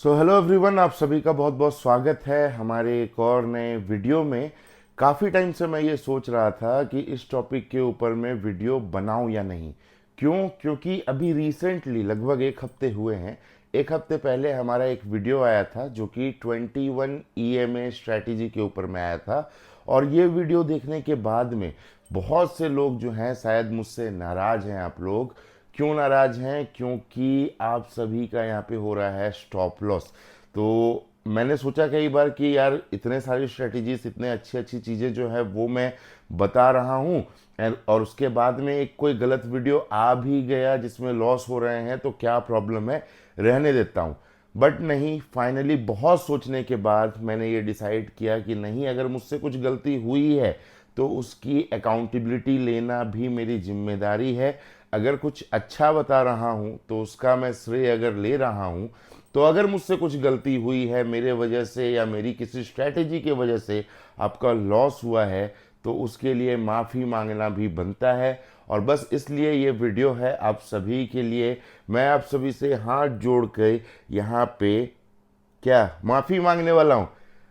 Hello everyone, आप सभी का बहुत बहुत स्वागत है हमारे एक और नए वीडियो में। काफ़ी टाइम से मैं ये सोच रहा था कि इस टॉपिक के ऊपर मैं वीडियो बनाऊं या नहीं। क्योंकि अभी रिसेंटली लगभग एक हफ्ते हुए हैं। एक हफ्ते पहले हमारा एक वीडियो आया था जो कि 21 ईएमए स्ट्रैटेजी के ऊपर में आया था। और ये वीडियो देखने के बाद में बहुत से लोग जो हैं शायद मुझसे नाराज़ हैं। आप लोग क्यों नाराज हैं? क्योंकि आप सभी का यहाँ पे हो रहा है स्टॉप लॉस। तो मैंने सोचा कई बार कि यार इतने सारी स्ट्रेटजीज, इतने अच्छी अच्छी चीज़ें जो है वो मैं बता रहा हूँ, और उसके बाद में एक कोई गलत वीडियो आ भी गया जिसमें लॉस हो रहे हैं तो क्या प्रॉब्लम है, रहने देता हूँ। बट नहीं, फाइनली बहुत सोचने के बाद मैंने ये डिसाइड किया कि नहीं, अगर मुझसे कुछ गलती हुई है तो उसकी अकाउंटेबिलिटी लेना भी मेरी जिम्मेदारी है। अगर कुछ अच्छा बता रहा हूँ तो उसका मैं श्रेय अगर ले रहा हूँ, तो अगर मुझसे कुछ गलती हुई है मेरे वजह से या मेरी किसी स्ट्रैटेजी के वजह से आपका लॉस हुआ है, तो उसके लिए माफ़ी मांगना भी बनता है। और बस इसलिए ये वीडियो है आप सभी के लिए। मैं आप सभी से हाथ जोड़ के यहाँ पे क्या माफी मांगने वाला हूं?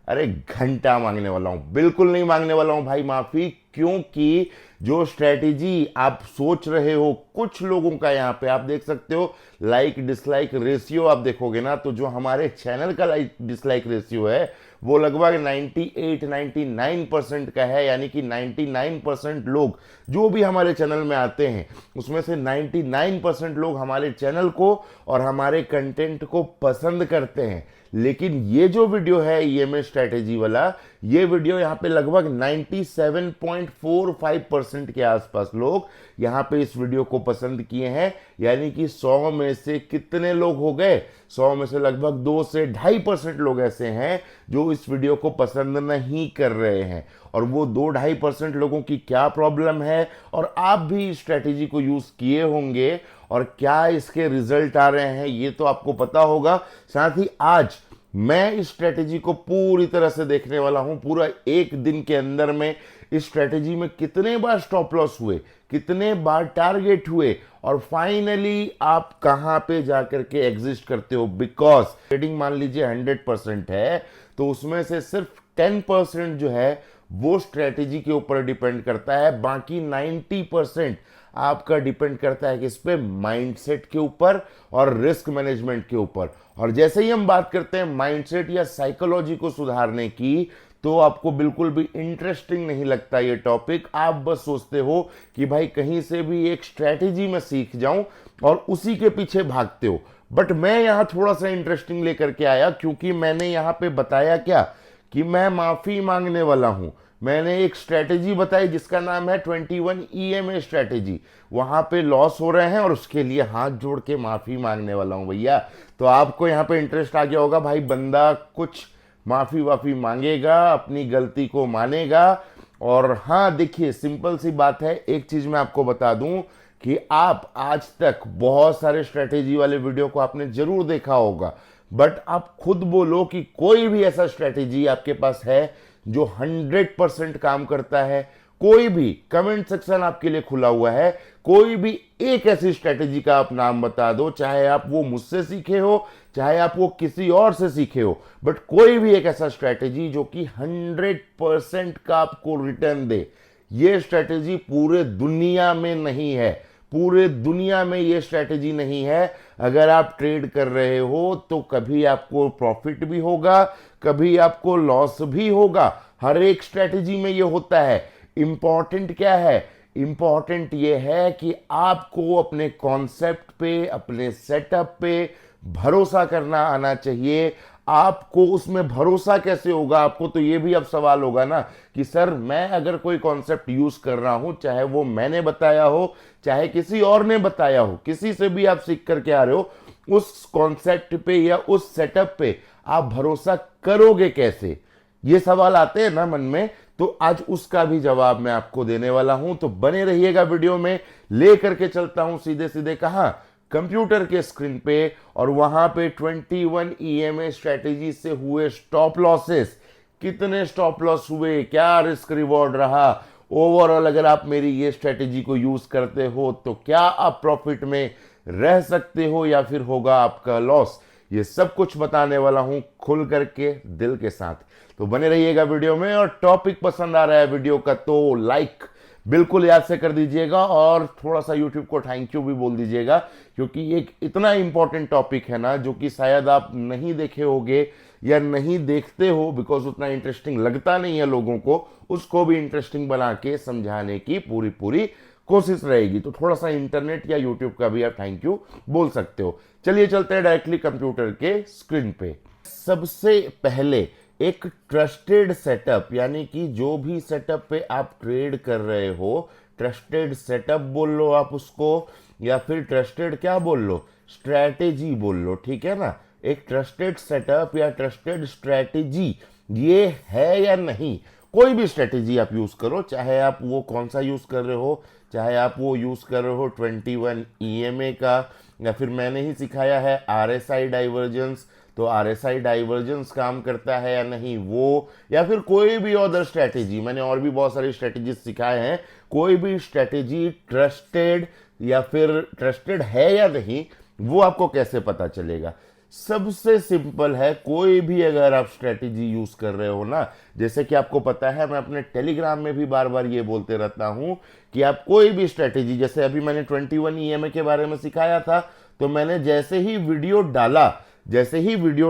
अरे घंटा मांगने वाला हूं, बिल्कुल नहीं मांगने वाला हूं भाई माफी। क्योंकि जो स्ट्रेटेजी आप सोच रहे हो, कुछ लोगों का यहाँ पे आप देख सकते हो लाइक डिसलाइक रेशियो, आप देखोगे ना तो जो हमारे चैनल का लाइक डिसलाइक रेशियो है वो लगभग 98-99% का है। यानी कि 99% लोग जो भी हमारे चैनल में आते हैं उसमें से 99% लोग हमारे चैनल को और हमारे कंटेंट को पसंद करते हैं। लेकिन ये जो वीडियो है ईएमए स्ट्रेटेजी वाला, ये वीडियो यहाँ पे लगभग 97.45% के आसपास लोग यहाँ पे इस वीडियो को पसंद किए हैं। यानी कि 100 में से कितने लोग हो गए? 100 में से लगभग 2 से 2.5% लोग ऐसे हैं जो इस वीडियो को पसंद नहीं कर रहे हैं। और वो 2-2.5% लोगों की क्या प्रॉब्लम है, और आप भी इस स्ट्रेटेजी को यूज किए होंगे और क्या इसके रिजल्ट आ रहे हैं, ये तो आपको पता होगा। साथ ही आज मैं इस स्ट्रेटेजी को पूरी तरह से देखने वाला हूं। पूरा एक दिन के अंदर में इस स्ट्रेटेजी में कितने बार स्टॉप लॉस हुए, कितने बार टारगेट हुए, और फाइनली आप कहां पे जाकर के एग्जिस्ट करते हो। बिकॉज ट्रेडिंग मान लीजिए 100% है तो उसमें से सिर्फ 10% जो है वो स्ट्रेटेजी के ऊपर डिपेंड करता है। बाकी 90% आपका डिपेंड करता है किस पे? माइंडसेट के ऊपर और रिस्क मैनेजमेंट के ऊपर। और जैसे ही हम बात करते हैं माइंडसेट या साइकोलॉजी को सुधारने की, तो आपको बिल्कुल भी इंटरेस्टिंग नहीं लगता ये टॉपिक। आप बस सोचते हो कि भाई कहीं से भी एक स्ट्रेटेजी में सीख जाऊं और उसी के पीछे भागते हो। बट मैं यहां थोड़ा सा इंटरेस्टिंग लेकर के आया, क्योंकि मैंने यहां पे बताया क्या कि मैं माफी मांगने वाला हूं। मैंने एक स्ट्रेटेजी बताई जिसका नाम है 21 ईएमए स्ट्रेटेजी। वहां पे लॉस हो रहे हैं और उसके लिए हाथ जोड़ के माफी मांगने वाला हूं भैया। तो आपको यहां पे इंटरेस्ट आ गया होगा, भाई बंदा कुछ माफी वाफी मांगेगा, अपनी गलती को मानेगा। और हाँ देखिए, सिंपल सी बात है, एक चीज मैं आपको बता दूं कि आप आज तक बहुत सारे स्ट्रेटेजी वाले वीडियो को आपने जरूर देखा होगा, बट आप खुद बोलो कि कोई भी ऐसा स्ट्रेटेजी आपके पास है जो 100% काम करता है। कोई भी कमेंट सेक्शन आपके लिए खुला हुआ है। कोई भी एक ऐसी स्ट्रेटेजी का आप नाम बता दो, चाहे आप वो मुझसे सीखे हो, चाहे आप वो किसी और से सीखे हो, बट कोई भी एक ऐसा स्ट्रेटेजी जो कि 100% का आपको रिटर्न दे। ये स्ट्रेटेजी पूरे दुनिया में नहीं है। पूरे दुनिया में ये स्ट्रेटेजी नहीं है। अगर आप ट्रेड कर रहे हो तो कभी आपको प्रॉफिट भी होगा, कभी आपको लॉस भी होगा। हर एक स्ट्रेटेजी में ये होता है। इंपॉर्टेंट क्या है? इंपॉर्टेंट ये है कि आपको अपने कॉन्सेप्ट पे, अपने सेटअप पे भरोसा करना आना चाहिए। आपको उसमें भरोसा कैसे होगा? आपको तो ये भी अब सवाल होगा ना कि सर मैं अगर कोई कॉन्सेप्ट यूज कर रहा हूं, चाहे वो मैंने बताया हो, चाहे किसी और ने बताया हो, किसी से भी आप सीख करके आ रहे हो, उस कॉन्सेप्ट पे या उस सेटअप पे आप भरोसा करोगे कैसे? ये सवाल आते हैं ना मन में। तो आज उसका भी जवाब मैं आपको देने वाला हूं। तो बने रहिएगा वीडियो में। ले करके चलता हूं सीधे सीधे कहां? कंप्यूटर के स्क्रीन पे। और वहां पे 21 ईएमए स्ट्रेटेजी से हुए स्टॉप लॉसेस, कितने स्टॉप लॉस हुए, क्या रिस्क रिवॉर्ड रहा, ओवरऑल अगर आप मेरी ये स्ट्रेटेजी को यूज करते हो तो क्या आप प्रॉफिट में रह सकते हो या फिर होगा आपका लॉस। ये सब कुछ बताने वाला हूं खुल करके, दिल के साथ। तो बने रहिएगा वीडियो में, और टॉपिक पसंद आ रहा है वीडियो का तो लाइक बिल्कुल याद से कर दीजिएगा, और थोड़ा सा यूट्यूब को थैंक यू भी बोल दीजिएगा, क्योंकि एक इतना इंपॉर्टेंट टॉपिक है ना जो कि शायद आप नहीं देखे होगे या नहीं देखते हो, बिकॉज उतना इंटरेस्टिंग लगता नहीं है लोगों को। उसको भी इंटरेस्टिंग बना के समझाने की पूरी पूरी कोशिश रहेगी। तो थोड़ा सा इंटरनेट या यूट्यूब का भी आप थैंक यू बोल सकते हो। चलिए चलते हैं डायरेक्टली कंप्यूटर के स्क्रीन पे। सबसे पहले एक ट्रस्टेड सेटअप, यानी कि जो भी सेटअप पे आप ट्रेड कर रहे हो, ट्रस्टेड सेटअप बोल लो आप उसको, या फिर ट्रस्टेड क्या बोल लो, स्ट्रैटेजी बोल लो, ठीक है ना। एक ट्रस्टेड सेटअप या ट्रस्टेड स्ट्रैटेजी ये है या नहीं। कोई भी स्ट्रैटेजी आप यूज करो, चाहे आप वो कौन सा यूज कर रहे हो, चाहे आप वो यूज कर रहे हो 21 EMA का, या फिर मैंने ही सिखाया है RSI डाइवर्जेंस, तो RSI डाइवर्जेंस काम करता है या नहीं वो, या फिर कोई भी अदर स्ट्रैटेजी, मैंने और भी बहुत सारी स्ट्रैटेजीज सिखाए हैं। कोई भी स्ट्रैटेजी ट्रस्टेड या फिर ट्रस्टेड है या नहीं, वो आपको कैसे पता चलेगा। सबसे सिंपल है, कोई भी अगर आप स्ट्रेटेजी यूज कर रहे हो ना, जैसे कि आपको पता है मैं अपने टेलीग्राम में भी बार बार ये बोलते रहता हूं कि आप कोई भी स्ट्रेटेजी, जैसे अभी मैंने 21 EMA के बारे में सिखाया था, तो मैंने जैसे ही वीडियो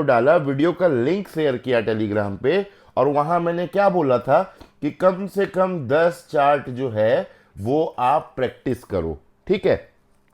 डाला, वीडियो का लिंक शेयर किया टेलीग्राम पे, और वहां मैंने क्या बोला था कि कम से कम 10 चार्ट जो है वो आप प्रैक्टिस करो, ठीक है।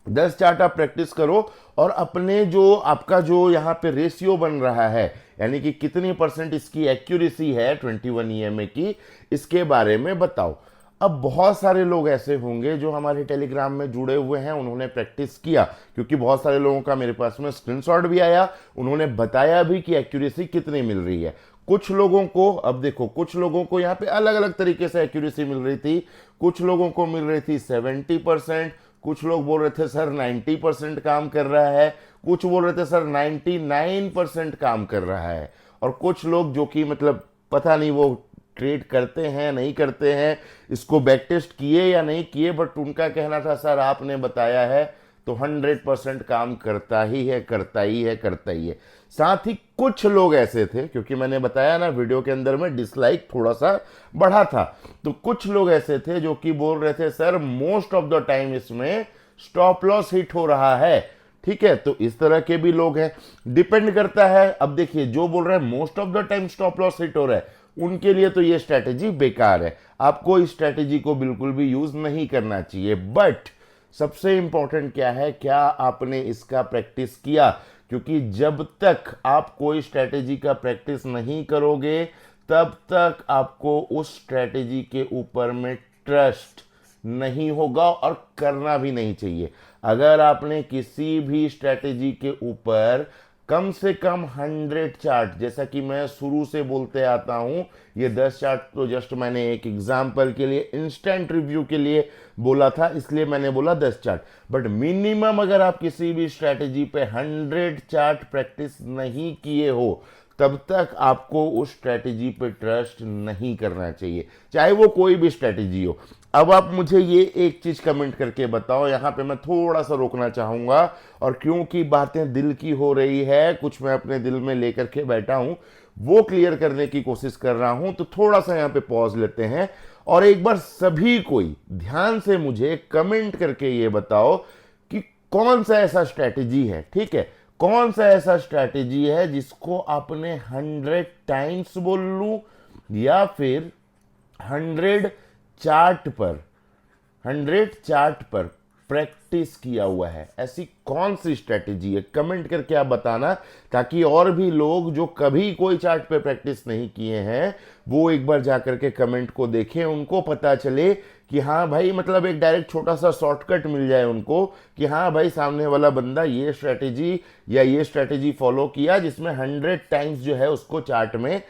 10 चार्ट आप प्रैक्टिस करो, और अपने जो आपका जो यहाँ पे रेशियो बन रहा है, यानी कि कितनी % इसकी एक्यूरेसी है 21 EMA की, इसके बारे में बताओ। अब बहुत सारे लोग ऐसे होंगे जो हमारे टेलीग्राम में जुड़े हुए हैं, उन्होंने प्रैक्टिस किया, क्योंकि बहुत सारे लोगों का मेरे पास में स्क्रीनशॉट भी आया, उन्होंने बताया भी कि एक्यूरेसी कितनी मिल रही है। कुछ लोगों को, अब देखो, कुछ लोगों को यहाँ पे अलग अलग तरीके से एक्यूरेसी मिल रही थी। कुछ लोगों को मिल रही थी 70%, कुछ लोग बोल रहे थे सर 90% काम कर रहा है, कुछ बोल रहे थे सर 99% काम कर रहा है, और कुछ लोग जो कि मतलब पता नहीं वो ट्रेड करते हैं नहीं करते हैं, इसको बैक टेस्ट किए या नहीं किए, बट उनका कहना था सर आपने बताया है तो 100% काम करता ही है, करता ही है, करता ही है। साथ ही कुछ लोग ऐसे थे, क्योंकि मैंने बताया ना वीडियो के अंदर में डिसलाइक थोड़ा सा बढ़ा था, तो कुछ लोग ऐसे थे जो कि बोल रहे थे sir most of the time इसमें स्टॉप लॉस हिट हो रहा है, ठीक है। तो इस तरह के भी लोग हैं, डिपेंड करता है। अब देखिए, जो बोल रहे हैं most of the time stop loss hit हो रहा है, उनके लिए तो ये स्ट्रैटेजी बेकार है, आपको इस स्ट्रैटेजी को बिल्कुल भी यूज नहीं करना चाहिए। बट सबसे इंपॉर्टेंट क्या है, क्या आपने इसका प्रैक्टिस किया, क्योंकि जब तक आप कोई स्ट्रैटेजी का प्रैक्टिस नहीं करोगे, तब तक आपको उस स्ट्रैटेजी के ऊपर में ट्रस्ट नहीं होगा, और करना भी नहीं चाहिए। अगर आपने किसी भी स्ट्रैटेजी के ऊपर कम से कम 100 चार्ट, जैसा कि मैं शुरू से बोलते आता हूं, ये 10 चार्ट तो जस्ट मैंने एक एग्जांपल के लिए, इंस्टेंट रिव्यू के लिए बोला था, इसलिए मैंने बोला 10 चार्ट। बट मिनिमम अगर आप किसी भी स्ट्रैटेजी पे 100 चार्ट प्रैक्टिस नहीं किए हो, तब तक आपको उस स्ट्रैटेजी पे ट्रस्ट नहीं करना चाहिए, चाहे वो कोई भी स्ट्रैटेजी हो। अब आप मुझे ये एक चीज कमेंट करके बताओ, यहाँ पे मैं थोड़ा सा रोकना चाहूंगा, और क्योंकि बातें दिल की हो रही है, कुछ मैं अपने दिल में लेकर के बैठा हूं, वो क्लियर करने की कोशिश कर रहा हूं, तो थोड़ा सा यहाँ पे पॉज लेते हैं, और एक बार सभी कोई ध्यान से मुझे कमेंट करके ये बताओ कि कौन सा ऐसा स्ट्रैटेजी है, ठीक है, कौन सा ऐसा स्ट्रैटेजी है जिसको आपने 100 टाइम्स बोल लूं, या फिर 100 चार्ट पर प्रैक्टिस किया हुआ है। ऐसी कौन सी स्ट्रैटेजी है, कमेंट करके आप बताना, ताकि और भी लोग जो कभी कोई चार्ट पे प्रैक्टिस नहीं किए हैं, वो एक बार जाकर के कमेंट को देखें, उनको पता चले कि हाँ भाई, मतलब एक डायरेक्ट छोटा सा शॉर्टकट मिल जाए उनको कि हाँ भाई, सामने वाला बंदा ये स्ट्रैटेजी या ये स्ट्रैटेजी फॉलो किया, जिसमें 100 टाइम्स जो है उसको चार्ट में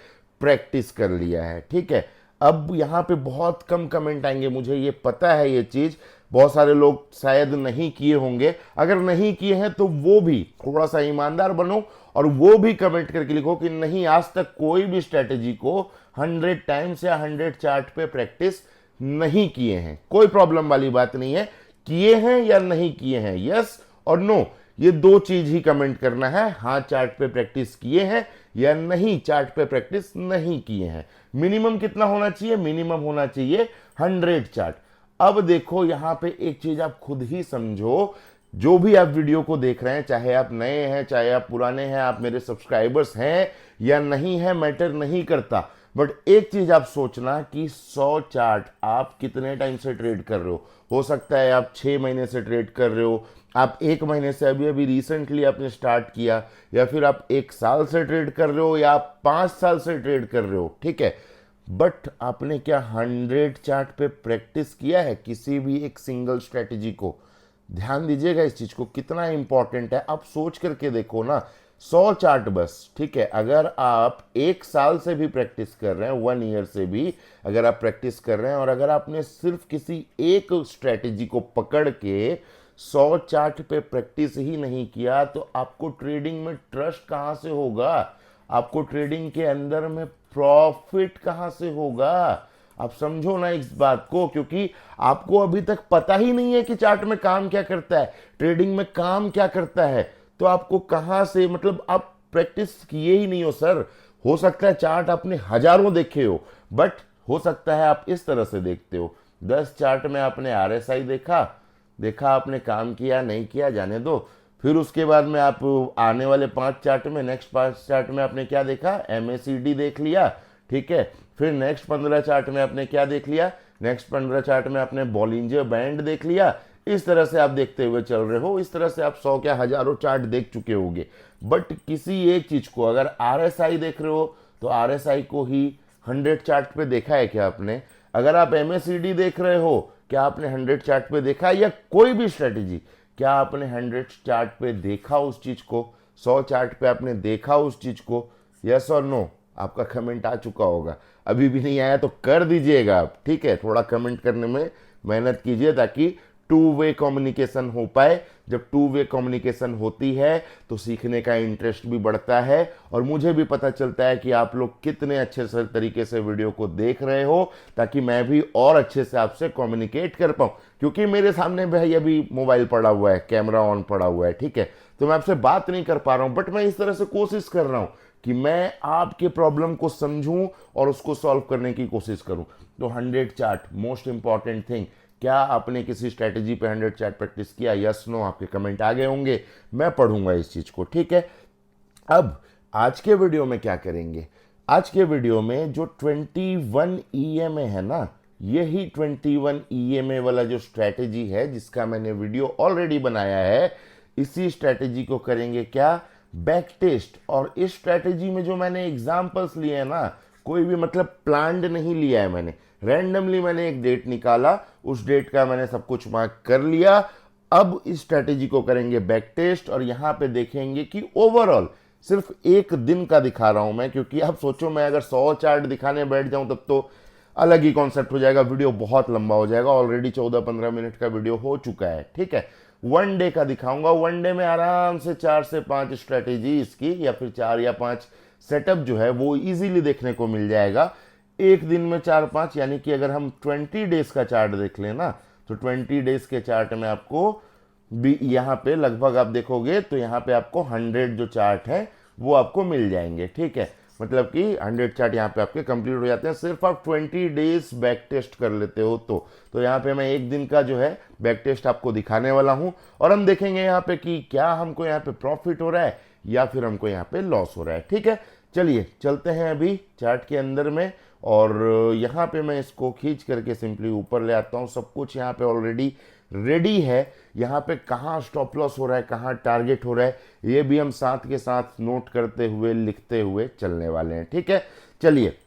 प्रैक्टिस कर लिया है, ठीक है। अब यहाँ पे बहुत कम कमेंट आएंगे, मुझे ये पता है, ये चीज बहुत सारे लोग शायद नहीं किए होंगे। अगर नहीं किए हैं तो वो भी थोड़ा सा ईमानदार बनो, और वो भी कमेंट करके लिखो कि नहीं, आज तक कोई भी स्ट्रैटेजी को 100 टाइम्स या 100 चार्ट पे प्रैक्टिस नहीं किए हैं। कोई प्रॉब्लम वाली बात नहीं है, किए हैं या नहीं किए हैं, यस और नो, ये दो चीज ही कमेंट करना है, हाँ चार्ट पे प्रैक्टिस किए हैं या नहीं चार्ट पे प्रैक्टिस नहीं किए हैं। मिनिमम कितना होना चाहिए? मिनिमम होना चाहिए 100 चार्ट। अब देखो यहां पे एक चीज आप खुद ही समझो, जो भी आप वीडियो को देख रहे हैं, चाहे आप नए हैं चाहे आप पुराने हैं, आप मेरे सब्सक्राइबर्स हैं या नहीं है, मैटर नहीं करता, बट एक चीज आप सोचना कि 100 चार्ट आप कितने टाइम से ट्रेड कर रहे हो सकता है आप 6 महीने से ट्रेड कर रहे हो, आप 1 महीने से अभी अभी रिसेंटली आपने स्टार्ट किया, या फिर आप 1 साल से ट्रेड कर रहे हो, या आप 5 साल से ट्रेड कर रहे हो, ठीक है। बट आपने क्या 100 चार्ट पे प्रैक्टिस किया है किसी भी एक सिंगल स्ट्रेटेजी को? ध्यान दीजिएगा इस चीज को, कितना इंपॉर्टेंट है। आप सोच करके देखो ना, 100 चार्ट बस, ठीक है। अगर आप 1 साल से भी प्रैक्टिस कर रहे हैं, 1 ईयर से भी अगर आप प्रैक्टिस कर रहे हैं, और अगर आपने सिर्फ किसी एक स्ट्रेटेजी को पकड़ के 100 चार्ट पे प्रैक्टिस ही नहीं किया, तो आपको ट्रेडिंग में ट्रस्ट कहां से होगा? आपको ट्रेडिंग के अंदर में प्रॉफिट कहां से होगा? आप समझो ना इस बात को, क्योंकि आपको अभी तक पता ही नहीं है कि चार्ट में काम क्या करता है, ट्रेडिंग में काम क्या करता है, तो आपको कहां से, मतलब आप प्रैक्टिस किए ही नहीं हो सर। हो सकता है चार्ट आपने हजारों देखे हो, बट हो सकता है आप इस तरह से देखते हो, 10 चार्ट में आपने RSI देखा आपने काम किया नहीं किया जाने दो, फिर उसके बाद में आप आने वाले 5 चार्ट में, नेक्स्ट 5 चार्ट में आपने क्या देखा? MACD देख लिया, ठीक है। फिर नेक्स्ट 15 चार्ट में आपने क्या देख लिया? नेक्स्ट 15 चार्ट में आपने बॉलिंजर बैंड देख लिया। इस तरह से आप देखते हुए चल रहे हो, इस तरह से आप 100 क्या हजारों चार्ट देख चुके होंगे। बट किसी एक चीज को अगर RSI देख रहे हो, तो RSI को ही 100 चार्ट पे देखा है क्या आपने? अगर आप MACD देख रहे हो, क्या आपने 100 चार्ट पे देखा? या कोई भी स्ट्रेटेजी, क्या आपने 100 चार्ट पे देखा उस चीज को? 100 चार्ट पे आपने देखा उस चीज को? यस और नो? आपका कमेंट आ चुका होगा, अभी भी नहीं आया तो कर दीजिएगा आप, ठीक है। थोड़ा कमेंट करने में मेहनत कीजिए ताकि 2 वे कम्युनिकेशन हो पाए। जब 2 वे कम्युनिकेशन होती है तो सीखने का इंटरेस्ट भी बढ़ता है, और मुझे भी पता चलता है कि आप लोग कितने अच्छे से तरीके से वीडियो को देख रहे हो, ताकि मैं भी और अच्छे से आपसे कम्युनिकेट कर पाऊँ। क्योंकि मेरे सामने भाई अभी मोबाइल पड़ा हुआ है, कैमरा ऑन पड़ा हुआ है, ठीक है, तो मैं आपसे बात नहीं कर पा रहा हूँ, बट मैं इस तरह से कोशिश कर रहा हूँ कि मैं आपके प्रॉब्लम को समझूं और उसको सॉल्व करने की कोशिश करूं। तो 100 चार्ट मोस्ट इंपॉर्टेंट थिंग। क्या आपने किसी स्ट्रेटेजी पे 100 चार्ट प्रैक्टिस किया? Yes no? आपके कमेंट आ गए होंगे, मैं पढ़ूंगा इस चीज को, ठीक है। अब आज के वीडियो में क्या करेंगे? आज के वीडियो में जो 21 EMA है ना, यही 21 EMA वाला जो स्ट्रेटेजी है, जिसका मैंने वीडियो ऑलरेडी बनाया है, इसी स्ट्रेटेजी को करेंगे क्या? Back test. और इस स्ट्रेटेजी में जो मैंने एग्जांपल्स लिए हैं ना, कोई भी मतलब प्लान्ड नहीं लिया है मैंने, रैंडमली मैंने एक डेट निकाला, उस डेट का मैंने सब कुछ मार्क कर लिया। अब इस स्ट्रेटेजी को करेंगे बैक टेस्ट, और यहां पे देखेंगे कि ओवरऑल सिर्फ एक दिन का दिखा रहा हूं मैं, क्योंकि आप सोचो मैं अगर 100 चार्ट दिखाने बैठ जाऊं तब तो अलग ही कॉन्सेप्ट हो जाएगा, वीडियो बहुत लंबा हो जाएगा, ऑलरेडी 14-15 मिनट का वीडियो हो चुका है, ठीक है। 1 डे का दिखाऊंगा, 1 डे में आराम से 4 से 5 स्ट्रेटेजी इसकी, या फिर 4 या 5 सेटअप जो है वो इजीली देखने को मिल जाएगा एक दिन में। 4-5 यानी कि अगर हम 20 डेज का चार्ट देख लें ना, तो 20 डेज के चार्ट में आपको भी यहाँ पे लगभग आप देखोगे तो यहाँ पे आपको 100 जो चार्ट है वो आपको मिल जाएंगे, ठीक है। मतलब कि 100 चार्ट यहाँ पे आपके कंप्लीट हो जाते हैं, सिर्फ आप 20 डेज बैक टेस्ट कर लेते हो तो यहाँ पे मैं एक दिन का जो है बैक टेस्ट आपको दिखाने वाला हूँ, और हम देखेंगे यहाँ पे कि क्या हमको यहाँ पे प्रॉफिट हो रहा है या फिर हमको यहाँ पे लॉस हो रहा है, ठीक है। चलिए चलते हैं अभी चार्ट के अंदर में, और यहाँ पे मैं इसको खींच करके सिंपली ऊपर ले आता हूँ। सब कुछ यहाँ पे ऑलरेडी रेडी है। यहाँ पे कहाँ स्टॉप लॉस हो रहा है, कहाँ टारगेट हो रहा है, ये भी हम साथ के साथ नोट करते हुए लिखते हुए चलने वाले हैं, ठीक है। चलिए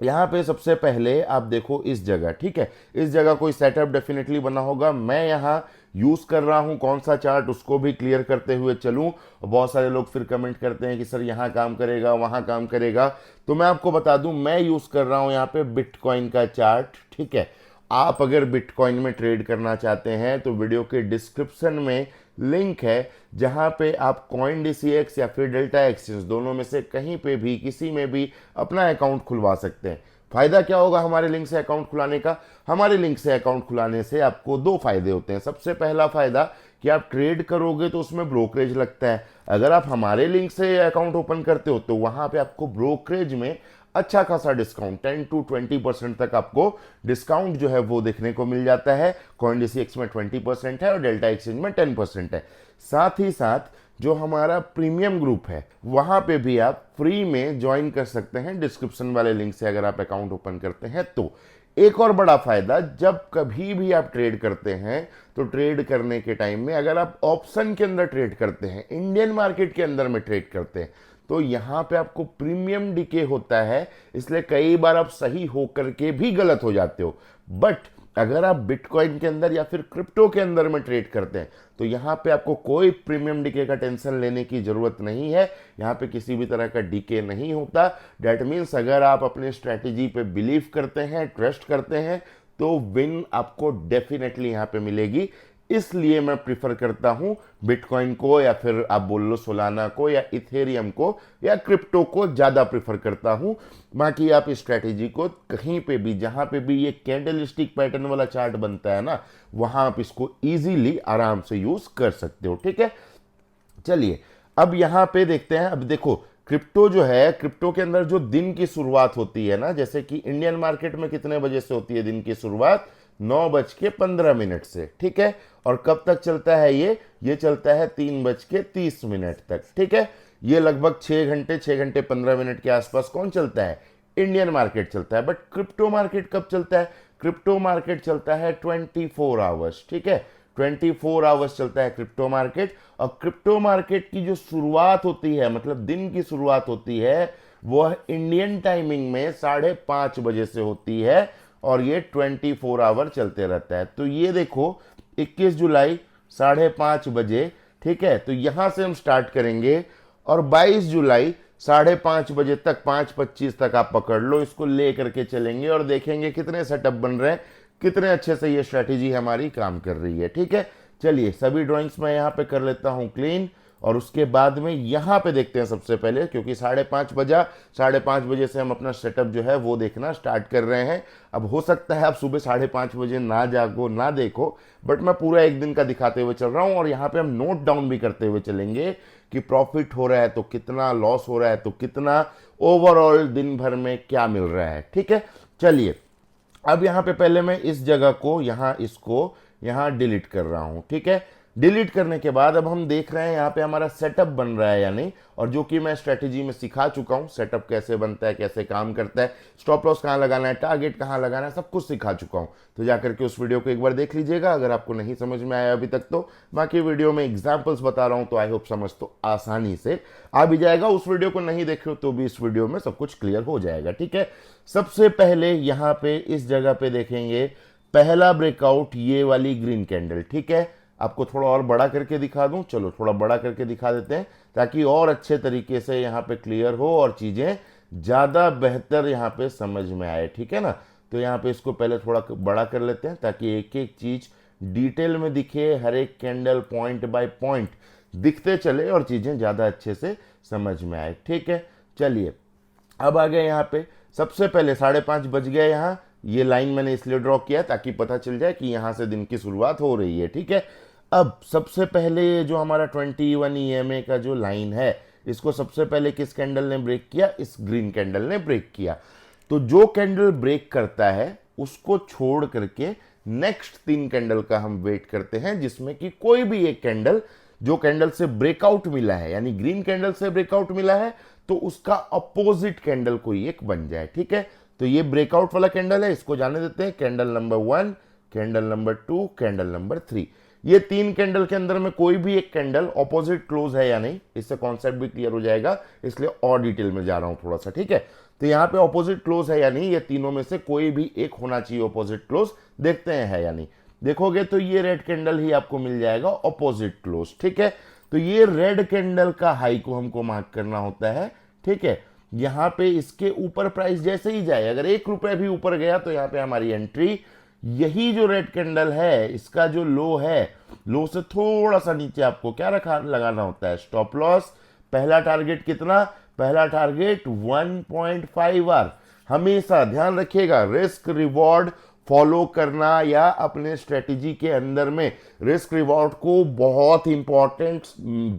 यहाँ पे सबसे पहले आप देखो इस जगह, ठीक है, इस जगह कोई सेटअप डेफिनेटली बना होगा। मैं यहाँ यूज कर रहा हूँ कौन सा चार्ट, उसको भी क्लियर करते हुए चलूँ। बहुत सारे लोग फिर कमेंट करते हैं कि सर यहाँ काम करेगा वहाँ काम करेगा, तो मैं आपको बता दूं मैं यूज कर रहा हूँ यहाँ पे बिटकॉइन का चार्ट, ठीक है। आप अगर बिटकॉइन में ट्रेड करना चाहते हैं तो वीडियो के डिस्क्रिप्शन में लिंक है, जहां पे आप CoinDCX या फिर डेल्टा एक्सचेंज दोनों में से कहीं पे भी किसी में भी अपना अकाउंट खुलवा सकते हैं। फायदा क्या होगा हमारे लिंक से अकाउंट खुलाने का? हमारे लिंक से अकाउंट खुलाने से आपको 2 फायदे होते हैं। सबसे पहला फायदा कि आप ट्रेड करोगे तो उसमें ब्रोकरेज लगता है। अगर आप हमारे लिंक से अकाउंट ओपन करते हो तो वहां पे आपको ब्रोकरेज में अच्छा खासा डिस्काउंट 10 to 20% तक आपको डिस्काउंट जो है वो देखने को मिल जाता है। CoinDCX में 20% है और डेल्टा एक्सचेंज में 10% है। साथ ही साथ जो हमारा प्रीमियम ग्रुप है वहां पे भी आप फ्री में ज्वाइन कर सकते हैं डिस्क्रिप्शन वाले लिंक से अगर आप अकाउंट ओपन करते हैं तो। एक और बड़ा फायदा, जब कभी भी आप ट्रेड करते हैं तो ट्रेड करने के टाइम में अगर आप ऑप्शन के अंदर ट्रेड करते हैं, इंडियन मार्केट के अंदर में ट्रेड करते हैं, तो यहां पे आपको प्रीमियम डीके होता है, इसलिए कई बार आप सही होकर के भी गलत हो जाते हो। बट अगर आप बिटकॉइन के अंदर या फिर क्रिप्टो के अंदर में ट्रेड करते हैं तो यहां पे आपको कोई प्रीमियम डीके का टेंशन लेने की जरूरत नहीं है। यहां पे किसी भी तरह का डीके नहीं होता। दैट मीन्स अगर आप अपने स्ट्रेटेजी पे बिलीव करते हैं, ट्रस्ट करते हैं, तो विन आपको डेफिनेटली यहां पे मिलेगी। इसलिए मैं प्रिफर करता हूं बिटकॉइन को, या फिर आप बोल लो सोलाना को या इथेरियम को या क्रिप्टो को ज्यादा प्रिफर करता हूं। बाकी आप इस स्ट्रैटेजी को कहीं पे भी, जहां पे भी ये कैंडलस्टिक पैटर्न वाला चार्ट बनता है ना, वहां आप इसको इजीली आराम से यूज कर सकते हो। ठीक है, चलिए अब यहां पे देखते हैं। अब देखो क्रिप्टो जो है, क्रिप्टो के अंदर जो दिन की शुरुआत होती है ना, जैसे कि इंडियन मार्केट में कितने बजे से होती है दिन की शुरुआत? 9:15 से। ठीक है, और कब तक चलता है ये चलता है 3:30 तक। ठीक है, ये लगभग 6 घंटे 15 मिनट के आसपास कौन चलता है? इंडियन मार्केट चलता है। बट क्रिप्टो मार्केट कब चलता है? क्रिप्टो मार्केट चलता है 24 आवर्स। ठीक है, 24 आवर्स चलता है क्रिप्टो मार्केट। और क्रिप्टो मार्केट की जो शुरुआत होती है, मतलब दिन की शुरुआत होती है, वह इंडियन टाइमिंग में 5:30 से होती है और ये 24 आवर चलते रहता है। तो ये देखो 21 जुलाई 5:30 ठीक है, तो यहां से हम स्टार्ट करेंगे और 22 जुलाई 5:30 तक, 5:25 तक आप पकड़ लो, इसको ले करके चलेंगे और देखेंगे कितने सेटअप बन रहे हैं, कितने अच्छे से ये स्ट्रैटेजी हमारी काम कर रही है। ठीक है, चलिए सभी ड्राइंग्स मैं यहाँ पे कर लेता हूँ क्लीन, और उसके बाद में यहाँ पे देखते हैं सबसे पहले, क्योंकि 5:30 बजा, 5:30 से हम अपना सेटअप जो है वो देखना स्टार्ट कर रहे हैं। अब हो सकता है आप सुबह 5:30 ना जागो, ना देखो, बट मैं पूरा एक दिन का दिखाते हुए चल रहा हूँ। और यहाँ पे हम नोट डाउन भी करते हुए चलेंगे कि प्रॉफिट हो रहा है तो कितना, लॉस हो रहा है तो कितना, ओवरऑल दिन भर में क्या मिल रहा है। ठीक है, चलिए अब यहाँ पे पहले मैं इस जगह को, यहाँ इसको यहाँ डिलीट कर रहा हूँ। ठीक है, डिलीट करने के बाद अब हम देख रहे हैं यहाँ पे हमारा सेटअप बन रहा है या नहीं, और जो कि मैं स्ट्रेटेजी में सिखा चुका हूँ, सेटअप कैसे बनता है, कैसे काम करता है, स्टॉप लॉस कहाँ लगाना है, टारगेट कहाँ लगाना है, सब कुछ सिखा चुका हूँ। तो जाकर के उस वीडियो को एक बार देख लीजिएगा अगर आपको नहीं समझ में आया अभी तक तो। बाकी वीडियो में एग्जाम्पल्स बता रहा हूँ तो आई होप समझ तो आसानी से आ भी जाएगा। उस वीडियो को नहीं देख रहे हो तो भी इस वीडियो में सब कुछ क्लियर हो जाएगा। ठीक है, सबसे पहले यहाँ पे इस जगह पे देखेंगे पहला ब्रेकआउट, ये वाली ग्रीन कैंडल। ठीक है, आपको थोड़ा और बड़ा करके दिखा दूं, चलो थोड़ा बड़ा करके दिखा देते हैं ताकि और अच्छे तरीके से यहाँ पे क्लियर हो और चीजें ज्यादा बेहतर यहाँ पे समझ में आए। ठीक है ना, तो यहाँ पे इसको पहले थोड़ा बड़ा कर लेते हैं ताकि एक एक चीज डिटेल में दिखे, हर एक कैंडल पॉइंट बाय पॉइंट दिखते चले और चीजें ज्यादा अच्छे से समझ में आए। ठीक है, चलिए अब आ गए यहाँ पे। सबसे पहले 5:30 बज गया, यहाँ ये लाइन मैंने इसलिए ड्रॉ किया ताकि पता चल जाए कि यहाँ से दिन की शुरुआत हो रही है। ठीक है, अब सबसे पहले जो हमारा 21 EMA का जो लाइन है, इसको सबसे पहले किस कैंडल ने ब्रेक किया? इस ग्रीन कैंडल ने ब्रेक किया। तो जो कैंडल ब्रेक करता है उसको छोड़ करके नेक्स्ट 3 कैंडल का हम वेट करते हैं, जिसमें कि कोई भी एक कैंडल जो कैंडल से ब्रेकआउट मिला है, यानी ग्रीन कैंडल से ब्रेकआउट मिला है, तो उसका अपोजिट कैंडल कोई एक बन जाए। ठीक है, तो ये ब्रेकआउट वाला कैंडल है, इसको जाने देते हैं candle number 1, candle number 2, candle number 3। ये 3 कैंडल के अंदर में कोई भी एक कैंडल ऑपोजिट क्लोज है या नहीं, इससे कॉन्सेप्ट भी क्लियर हो जाएगा, इसलिए और डिटेल में जा रहा हूं थोड़ा सा। ठीक है, तो यहाँ पे ऑपोजिट क्लोज है या नहीं, ये तीनों में से कोई भी एक होना चाहिए ऑपोजिट क्लोज, देखते हैं है या नहीं। देखोगे तो ये रेड कैंडल ही आपको मिल जाएगा ऑपोजिट क्लोज। ठीक है, तो ये रेड कैंडल का हाई को हमको मार्क करना होता है। ठीक है, यहाँ पे इसके ऊपर प्राइस जैसे ही जाए, अगर 1 रुपए भी ऊपर गया तो यहाँ पे हमारी एंट्री। यही जो रेड कैंडल है, इसका जो लो है, लो से थोड़ा सा नीचे आपको क्या लगाना होता है? Stop loss. पहला टारगेट कितना? पहला टारगेट 1.5 आर। हमेशा ध्यान रखिएगा, रिस्क रिवॉर्ड फॉलो करना या अपने स्ट्रेटजी के अंदर में रिस्क रिवॉर्ड को बहुत इंपॉर्टेंट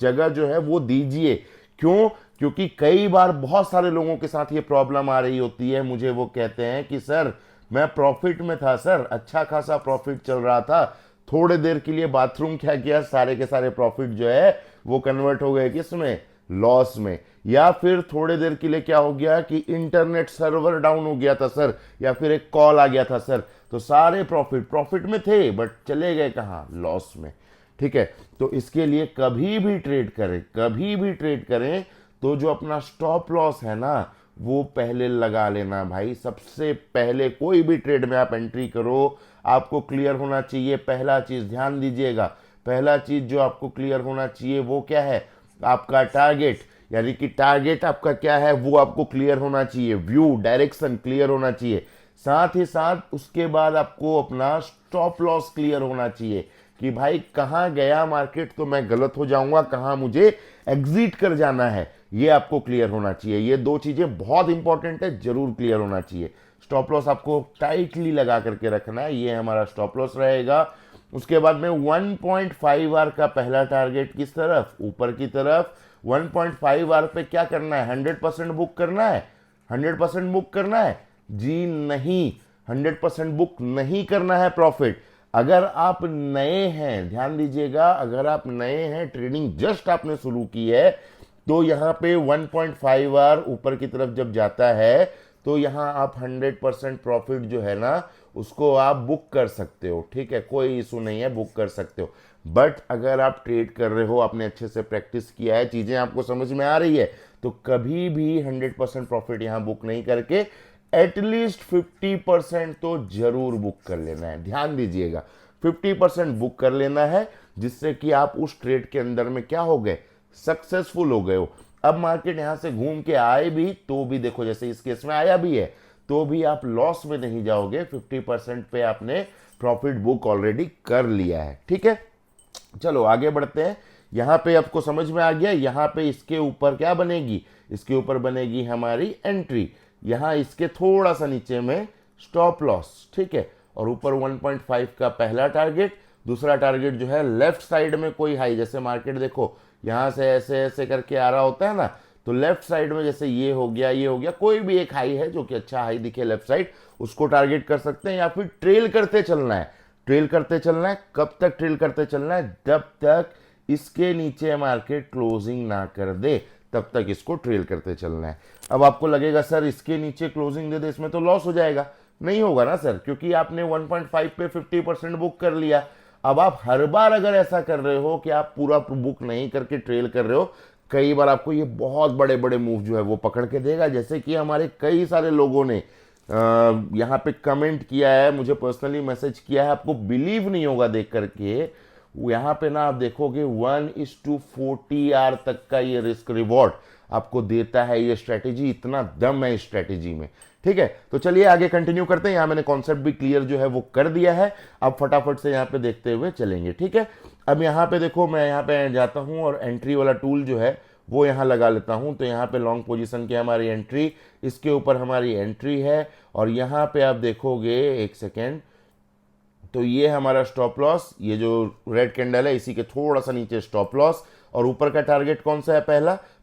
जगह जो है वो दीजिए। क्यों? क्योंकि कई बार बहुत सारे लोगों के साथ ये प्रॉब्लम आ रही होती है, मुझे वो कहते हैं कि सर मैं प्रॉफिट में था सर, अच्छा खासा प्रॉफिट चल रहा था, थोड़े देर के लिए बाथरूम क्या किया, सारे के सारे प्रॉफिट जो है वो कन्वर्ट हो गए किसमें? लॉस में। या फिर थोड़े देर के लिए क्या हो गया कि इंटरनेट सर्वर डाउन हो गया था सर, या फिर एक कॉल आ गया था सर, तो सारे प्रॉफिट में थे बट चले गए कहाँ? लॉस में। ठीक है, तो इसके लिए कभी भी ट्रेड करें, कभी भी ट्रेड करें तो जो अपना स्टॉप लॉस है ना वो पहले लगा लेना भाई। सबसे पहले कोई भी ट्रेड में आप एंट्री करो, आपको क्लियर होना चाहिए। पहला चीज ध्यान दीजिएगा, पहला चीज जो आपको क्लियर होना चाहिए वो क्या है? आपका टारगेट, यानी कि टारगेट आपका क्या है वो आपको क्लियर होना चाहिए। व्यू, डायरेक्शन क्लियर होना चाहिए। साथ ही साथ उसके बाद आपको अपना स्टॉप लॉस क्लियर होना चाहिए कि भाई कहाँ गया मार्केट तो मैं गलत हो जाऊंगा, कहाँ मुझे एग्जिट कर जाना है, ये आपको क्लियर होना चाहिए। ये दो चीजें बहुत इंपॉर्टेंट है, जरूर क्लियर होना चाहिए। स्टॉप लॉस आपको टाइटली लगा करके रखना है, ये हमारा स्टॉप लॉस रहेगा। उसके बाद में 1.5 आर का पहला टारगेट किस तरफ? ऊपर की तरफ। 1.5 आर पे क्या करना है? 100% बुक करना है? 100% बुक करना है? जी नहीं, 100% बुक नहीं करना है प्रॉफिट। अगर आप नए हैं, ध्यान दीजिएगा, अगर आप नए हैं, ट्रेडिंग जस्ट आपने शुरू की है, तो यहाँ पे 1.5 आर ऊपर की तरफ जब जाता है तो यहाँ आप 100% प्रॉफिट जो है ना उसको आप बुक कर सकते हो। ठीक है, कोई इशू नहीं है, बुक कर सकते हो। बट अगर आप ट्रेड कर रहे हो, आपने अच्छे से प्रैक्टिस किया है, चीजें आपको समझ में आ रही है, तो कभी भी 100% प्रॉफिट यहाँ बुक नहीं करके एटलीस्ट 50% तो जरूर बुक कर लेना है। ध्यान दीजिएगा, 50% बुक कर लेना है, जिससे कि आप उस ट्रेड के अंदर में क्या हो गए? सक्सेसफुल हो गए हो। अब मार्केट यहां से घूम के आए भी तो भी देखो, जैसे इस केस में आया भी है, तो भी आप लॉस में नहीं जाओगे। 50% पे आपने प्रॉफिट बुक ऑलरेडी कर लिया है। ठीक है, चलो आगे बढ़ते हैं। यहां पे आपको समझ में आ गया, यहां पे इसके ऊपर क्या बनेगी? इसके ऊपर बनेगी हमारी एंट्री, यहां इसके थोड़ा सा नीचे में स्टॉप लॉस। ठीक है, और ऊपर 1.5 का पहला टारगेट, दूसरा टारगेट जो है लेफ्ट साइड में कोई हाई, जैसे मार्केट देखो यहां से ऐसे ऐसे करके आ रहा होता है ना, तो लेफ्ट साइड में जैसे ये हो गया, ये हो गया, कोई भी एक हाई है जो कि अच्छा हाई दिखे लेफ्ट साइड, उसको टारगेट कर सकते हैं। या फिर ट्रेल करते चलना है, ट्रेल करते चलना है। कब तक ट्रेल करते चलना है? जब तक इसके नीचे मार्केट क्लोजिंग ना कर दे, तब तक इसको ट्रेल करते चलना है। अब आपको लगेगा सर इसके नीचे क्लोजिंग दे दे, इसमें तो लॉस हो जाएगा। नहीं होगा ना सर, क्योंकि आपने 1.5 पे 50% बुक कर लिया। अब आप हर बार अगर ऐसा कर रहे हो कि आप पूरा बुक नहीं करके ट्रेल कर रहे हो, कई बार आपको ये बहुत बड़े बड़े मूव जो है वो पकड़ के देगा। जैसे कि हमारे कई सारे लोगों ने यहाँ पे कमेंट किया है, मुझे पर्सनली मैसेज किया है, आपको बिलीव नहीं होगा देख करके। यहाँ पे ना आप देखोगे 1:40 आर तक का ये रिस्क रिवॉर्ड आपको देता है ये स्ट्रेटेजी, इतना दम है इस स्ट्रेटेजी में। ठीक है, तो चलिए आगे कंटिन्यू करते हैं। यहाँ मैंने कॉन्सेप्ट भी क्लियर जो है वो कर दिया है, अब फटाफट से यहाँ पे देखते हुए चलेंगे। ठीक है, अब यहाँ पे देखो, मैं यहाँ पे जाता हूँ और एंट्री वाला टूल जो है वो यहाँ लगा लेता हूँ। तो यहाँ पे लॉन्ग पोजीशन की हमारी एंट्री, इसके ऊपर हमारी एंट्री है, और यहाँ पे आप देखोगे, एक सेकेंड, तो ये हमारा स्टॉप लॉस, ये जो रेड कैंडल है इसी के थोड़ा सा नीचे स्टॉप लॉस। और ऊपर का टारगेट कौन सा है?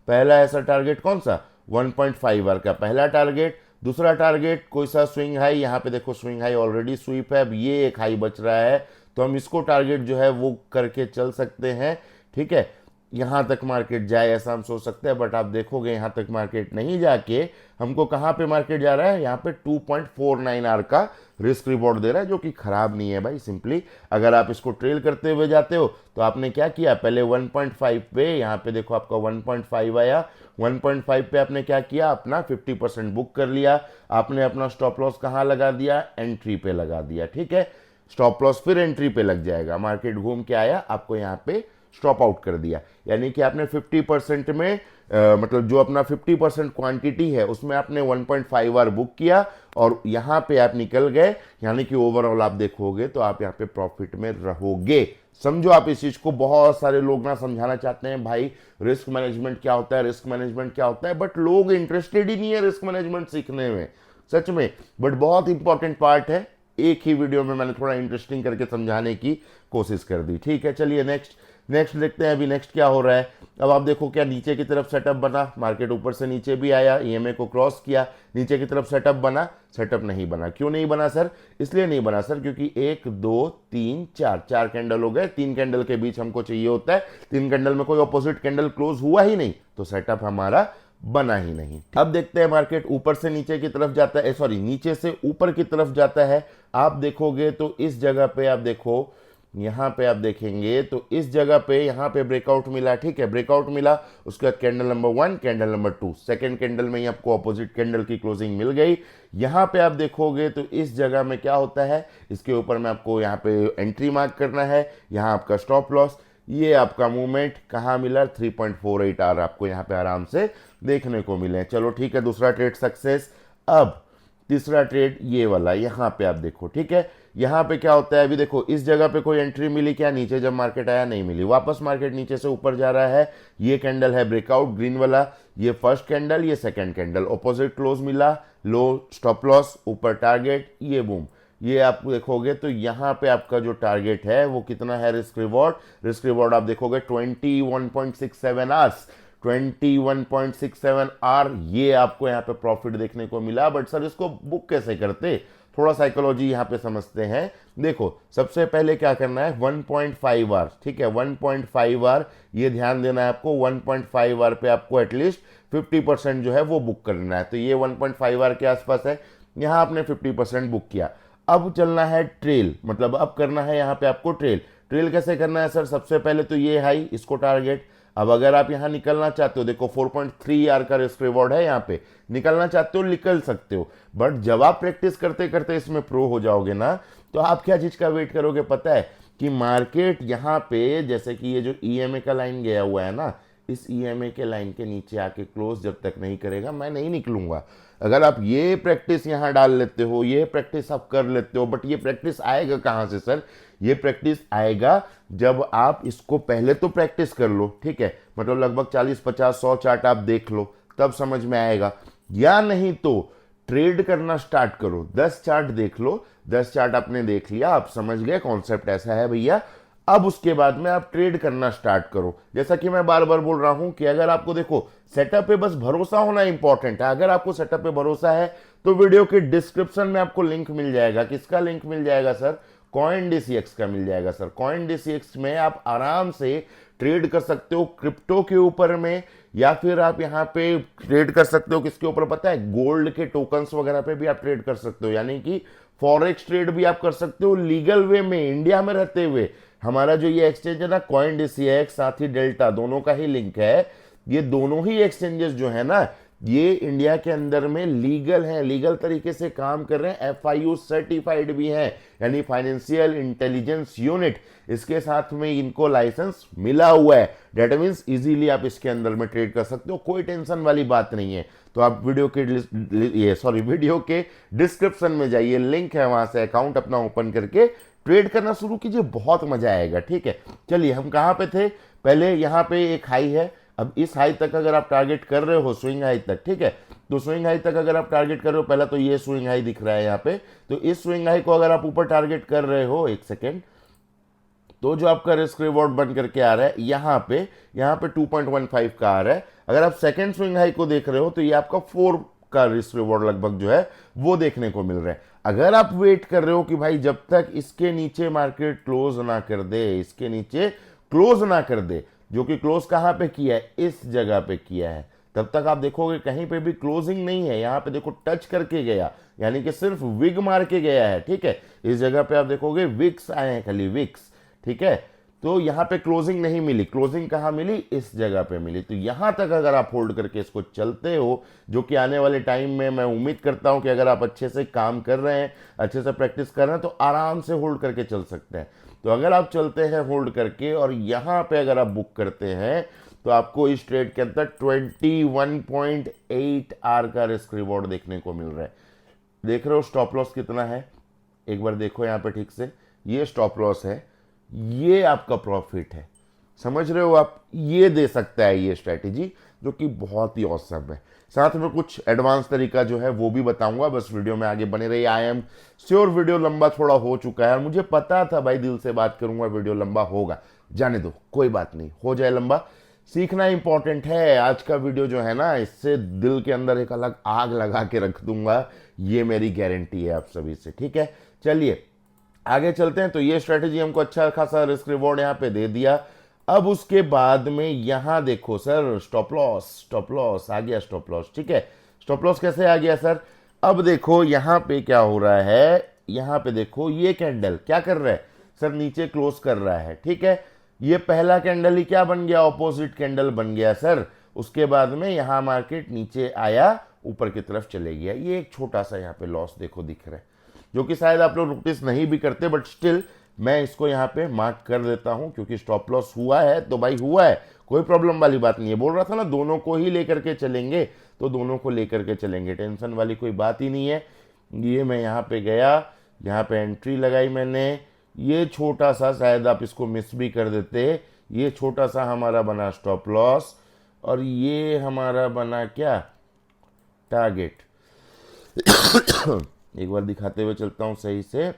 पहला ऐसा टारगेट कौन सा? 1.5 आर का पहला टारगेट। दूसरा टारगेट कोई सा? स्विंग हाई, यहाँ पे देखो स्विंग हाई ऑलरेडी स्वीप है, अब ये एक हाई बच रहा है, तो हम इसको टारगेट जो है वो करके चल सकते हैं। ठीक है, यहाँ तक मार्केट जाए ऐसा हम सोच सकते हैं, बट आप देखोगे यहाँ तक मार्केट नहीं जाके हमको कहाँ पे मार्केट जा रहा है? यहाँ पे 2.49 आर का रिस्क रिवॉर्ड दे रहा है, जो कि खराब नहीं है भाई। सिंपली अगर आप इसको ट्रेल करते हुए जाते हो तो आपने क्या किया? पहले 1.5 पे, यहाँ पे देखो आपका 1.5 आया, 1.5 पे आपने क्या किया? अपना 50% बुक कर लिया। आपने अपना स्टॉप लॉस कहाँ लगा दिया? एंट्री पे लगा दिया। ठीक है, स्टॉप लॉस फिर एंट्री पे लग जाएगा। मार्केट घूम के आया, आपको यहाँ पे स्टॉप आउट कर दिया, यानी कि आपने 50% में मतलब जो अपना 50% क्वांटिटी है उसमें आपने 1.5 आर बुक किया और यहाँ पे आप निकल गए, यानी कि ओवरऑल आप देखोगे तो आप यहाँ पे प्रॉफिट में रहोगे। समझो आप इस चीज को। बहुत सारे लोग ना समझाना चाहते हैं भाई रिस्क मैनेजमेंट क्या होता है, रिस्क मैनेजमेंट क्या होता है, बट लोग इंटरेस्टेड ही नहीं है रिस्क मैनेजमेंट सीखने में, सच में। बट बहुत इंपॉर्टेंट पार्ट है, एक ही वीडियो में मैंने थोड़ा इंटरेस्टिंग करके समझाने की कोशिश कर दी। ठीक है, चलिए नेक्स्ट देखते हैं अभी नेक्स्ट क्या हो रहा है। अब आप देखो क्या नीचे की तरफ सेटअप बना, मार्केट ऊपर से नीचे भी आया, ईएमए को क्रॉस किया, नीचे की तरफ सेटअप बना, सेटअप नहीं बना। क्यों नहीं बना सर? इसलिए नहीं बना सर क्योंकि 1 2 3 4 कैंडल हो गए, 3 कैंडल के बीच हमको चाहिए होता है, 3 कैंडल में कोई ऑपोजिट कैंडल क्लोज हुआ ही नहीं तो सेटअप हमारा बना ही नहीं। अब देखते हैं मार्केट ऊपर से नीचे की तरफ जाता है, सॉरी नीचे से ऊपर की तरफ जाता है। आप देखोगे तो इस जगह पे आप देखो, यहां पे आप देखेंगे तो इस जगह पे यहां पे ब्रेकआउट मिला। ठीक है, ब्रेकआउट मिला, उसके बाद candle number 1, candle number 2, second candle में ही आपको अपोजिट कैंडल की क्लोजिंग मिल गई। यहां पे आप देखोगे तो इस जगह में क्या होता है, इसके ऊपर में आपको यहां पे एंट्री मार्क करना है, यहां आपका स्टॉप लॉस, ये आपका मूवमेंट कहाँ मिला 3.48 आर आपको यहाँ पे आराम से देखने को मिले। चलो ठीक है, दूसरा ट्रेड सक्सेस। अब तीसरा ट्रेड ये वाला, यहाँ पे आप देखो। ठीक है, यहाँ पे क्या होता है, अभी देखो इस जगह पे कोई एंट्री मिली क्या, नीचे जब मार्केट आया नहीं मिली, वापस मार्केट नीचे से ऊपर जा रहा है। ये कैंडल है ब्रेकआउट ग्रीन वाला, ये फर्स्ट कैंडल, ये सेकंड कैंडल, ऑपोजिट क्लोज मिला, लो स्टॉप लॉस, ऊपर टारगेट, ये बूम। ये आप देखोगे तो यहाँ पे आपका जो टारगेट है वो कितना है, रिस्क रिवॉर्ड आप देखोगे 21.67 आवर्स, 21.67 आर, ये आपको यहाँ पे प्रॉफिट देखने को मिला। बट सर इसको बुक कैसे करते, थोड़ा साइकोलॉजी यहाँ पे समझते हैं। देखो सबसे पहले क्या करना है, 1.5 आर। ठीक है, 1.5 आर, ये ध्यान देना है आपको, 1.5 आर पे आपको एटलीस्ट 50% जो है वो बुक करना है। तो ये 1.5 आर के आसपास है, यहाँ आपने 50% बुक किया। अब चलना है ट्रेल, मतलब अब करना है यहाँ पे आपको ट्रेल कैसे करना है सर, सबसे पहले तो ये हाई, इसको टारगेट। अब अगर आप यहाँ निकलना चाहते हो, देखो 4.3 आर का रिस्क रिवॉर्ड है, यहाँ पे निकलना चाहते हो निकल सकते हो। बट जब आप प्रैक्टिस करते करते इसमें प्रो हो जाओगे ना, तो आप क्या चीज का वेट करोगे पता है, कि मार्केट यहाँ पे जैसे कि ये जो ईएमए का लाइन गया हुआ है ना, इस ईएमए के लाइन के नीचे आके क्लोज जब तक नहीं करेगा मैं नहीं निकलूंगा। अगर आप ये प्रैक्टिस यहाँ डाल लेते हो, ये प्रैक्टिस आप कर लेते हो, बट ये प्रैक्टिस आएगा कहाँ से सर, ये प्रैक्टिस आएगा जब आप इसको पहले तो प्रैक्टिस कर लो। ठीक है, मतलब लगभग 40 50 100 चार्ट आप देख लो, तब समझ में आएगा। या नहीं तो ट्रेड करना स्टार्ट करो, 10 चार्ट देख लो, 10 चार्ट आपने देख लिया, आप समझ गए कॉन्सेप्ट ऐसा है भैया। अब उसके बाद में आप ट्रेड करना स्टार्ट करो। जैसा कि मैं बार बार बोल रहा हूं कि अगर आपको देखो सेटअप पे बस भरोसा होना इंपॉर्टेंट है। अगर आपको सेटअप पे भरोसा है तो वीडियो के डिस्क्रिप्शन में आपको लिंक मिल जाएगा। किसका लिंक मिल जाएगा सर, CoinDCX का मिल जाएगा सर। CoinDCX में आप आराम से ट्रेड कर सकते हो क्रिप्टो के ऊपर में, या फिर आप यहाँ पे ट्रेड कर सकते हो किसके ऊपर पता है, गोल्ड के टोकन्स वगैरह पे भी आप ट्रेड कर सकते हो। यानी कि फॉरेक्स ट्रेड भी आप कर सकते हो लीगल वे में, इंडिया में रहते हुए। हमारा जो ये एक्सचेंज है ना CoinDCX, साथ ही डेल्टा, दोनों का ही लिंक है। ये दोनों ही एक्सचेंजेस जो है ना, ये इंडिया के अंदर में लीगल हैं, लीगल तरीके से काम कर रहे हैं, FIU सर्टिफाइड भी हैं, यानी फाइनेंशियल इंटेलिजेंस यूनिट, इसके साथ में इनको लाइसेंस मिला हुआ है। डेट मीन्स इजीली आप इसके अंदर में ट्रेड कर सकते हो, कोई टेंशन वाली बात नहीं है। तो आप वीडियो के डिस्क्रिप्शन में जाइए, लिंक है, वहां से अकाउंट अपना ओपन करके ट्रेड करना शुरू कीजिए, बहुत मजा आएगा। ठीक है, चलिए हम कहां पे थे, पहले यहां पे एक हाई है। अब इस हाई तक अगर आप टारगेट कर रहे हो, स्विंग हाई तक, ठीक है, तो स्विंग हाई तक अगर आप टारगेट कर रहे हो, पहला तो ये स्विंग हाई दिख रहा है यहाँ पे, तो इस स्विंग हाई को अगर आप ऊपर टारगेट कर रहे हो, एक सेकेंड, तो जो आपका रिस्क रिवॉर्ड बन करके आ रहा है यहाँ पे 2.15 का आ रहा है। अगर आप सेकेंड स्विंग हाई को देख रहे हो तो ये आपका 4 का रिस्क रिवॉर्ड लगभग जो है वो देखने को मिल रहा है। अगर आप वेट कर रहे हो कि भाई जब तक इसके नीचे मार्केट क्लोज ना कर दे, इसके नीचे क्लोज ना कर दे, जो कि क्लोज कहां पे किया है, इस जगह पे किया है, तब तक आप देखोगे कहीं पे भी क्लोजिंग नहीं है। यहां पे देखो टच करके गया, यानी कि सिर्फ विग मार के गया है। ठीक है, इस जगह पे आप देखोगे विक्स आए हैं, खाली विक्स। ठीक है, तो यहां पे क्लोजिंग नहीं मिली, क्लोजिंग कहां मिली, इस जगह पे मिली। तो यहां तक अगर आप होल्ड करके इसको चलते हो, जो कि आने वाले टाइम में मैं उम्मीद करता हूं कि अगर आप अच्छे से काम कर रहे हैं, अच्छे से प्रैक्टिस कर रहे हैं, तो आराम से होल्ड करके चल सकते हैं। तो अगर आप चलते हैं होल्ड करके और यहां पे अगर आप बुक करते हैं, तो आपको इस ट्रेड के अंदर 21.8 आर का रिस्क रिवॉर्ड देखने को मिल रहा है। देख रहे हो स्टॉप लॉस कितना है, एक बार देखो यहां पे ठीक से, ये स्टॉप लॉस है, ये आपका प्रॉफिट है, समझ रहे हो आप, ये दे सकता है ये स्ट्रैटेजी। जो कि बहुत ही औसम है। साथ में कुछ एडवांस तरीका जो है वो भी बताऊंगा, बस वीडियो में आगे बने रहिए। आई एम श्योर वीडियो लंबा थोड़ा हो चुका है और मुझे पता था भाई दिल से बात करूंगा वीडियो लंबा होगा, जाने दो कोई बात नहीं, हो जाए लंबा, सीखना इंपॉर्टेंट है। आज का वीडियो जो है ना, इससे दिल के अंदर एक अलग आग लगा के रख दूंगा, ये मेरी गारंटी है आप सभी से, ठीक है। चलिए आगे चलते हैं। तो ये स्ट्रेटेजी हमको अच्छा खासा रिस्क रिवॉर्ड यहाँ पे दे दिया। अब उसके बाद में यहाँ देखो सर, स्टॉप लॉस आ गया, स्टॉप लॉस, ठीक है। स्टॉप लॉस कैसे आ गया सर? अब देखो यहाँ पे क्या हो रहा है, यहाँ पे देखो ये कैंडल क्या कर रहा है सर, नीचे क्लोज कर रहा है, ठीक है। ये पहला कैंडल ही क्या बन गया, ऑपोजिट कैंडल बन गया सर। उसके बाद में यहाँ मार्केट नीचे आया, ऊपर की तरफ चले गया। ये एक छोटा सा यहाँ पे लॉस देखो दिख रहा है, जो कि शायद आप लोग नोटिस नहीं भी करते, बट स्टिल मैं इसको यहाँ पे मार्क कर देता हूँ, क्योंकि स्टॉप लॉस हुआ है तो भाई हुआ है, कोई प्रॉब्लम वाली बात नहीं है। बोल रहा था ना दोनों को ही लेकर के चलेंगे, तो दोनों को लेकर के चलेंगे, टेंशन वाली कोई बात ही नहीं है। ये मैं यहाँ पे गया, यहाँ पे एंट्री लगाई मैंने, ये छोटा सा शायद आप इसको मिस भी कर देते, ये छोटा सा हमारा बना स्टॉप लॉस, और ये हमारा बना क्या, टारगेट। एक बार दिखाते हुए चलता हूँ सही से।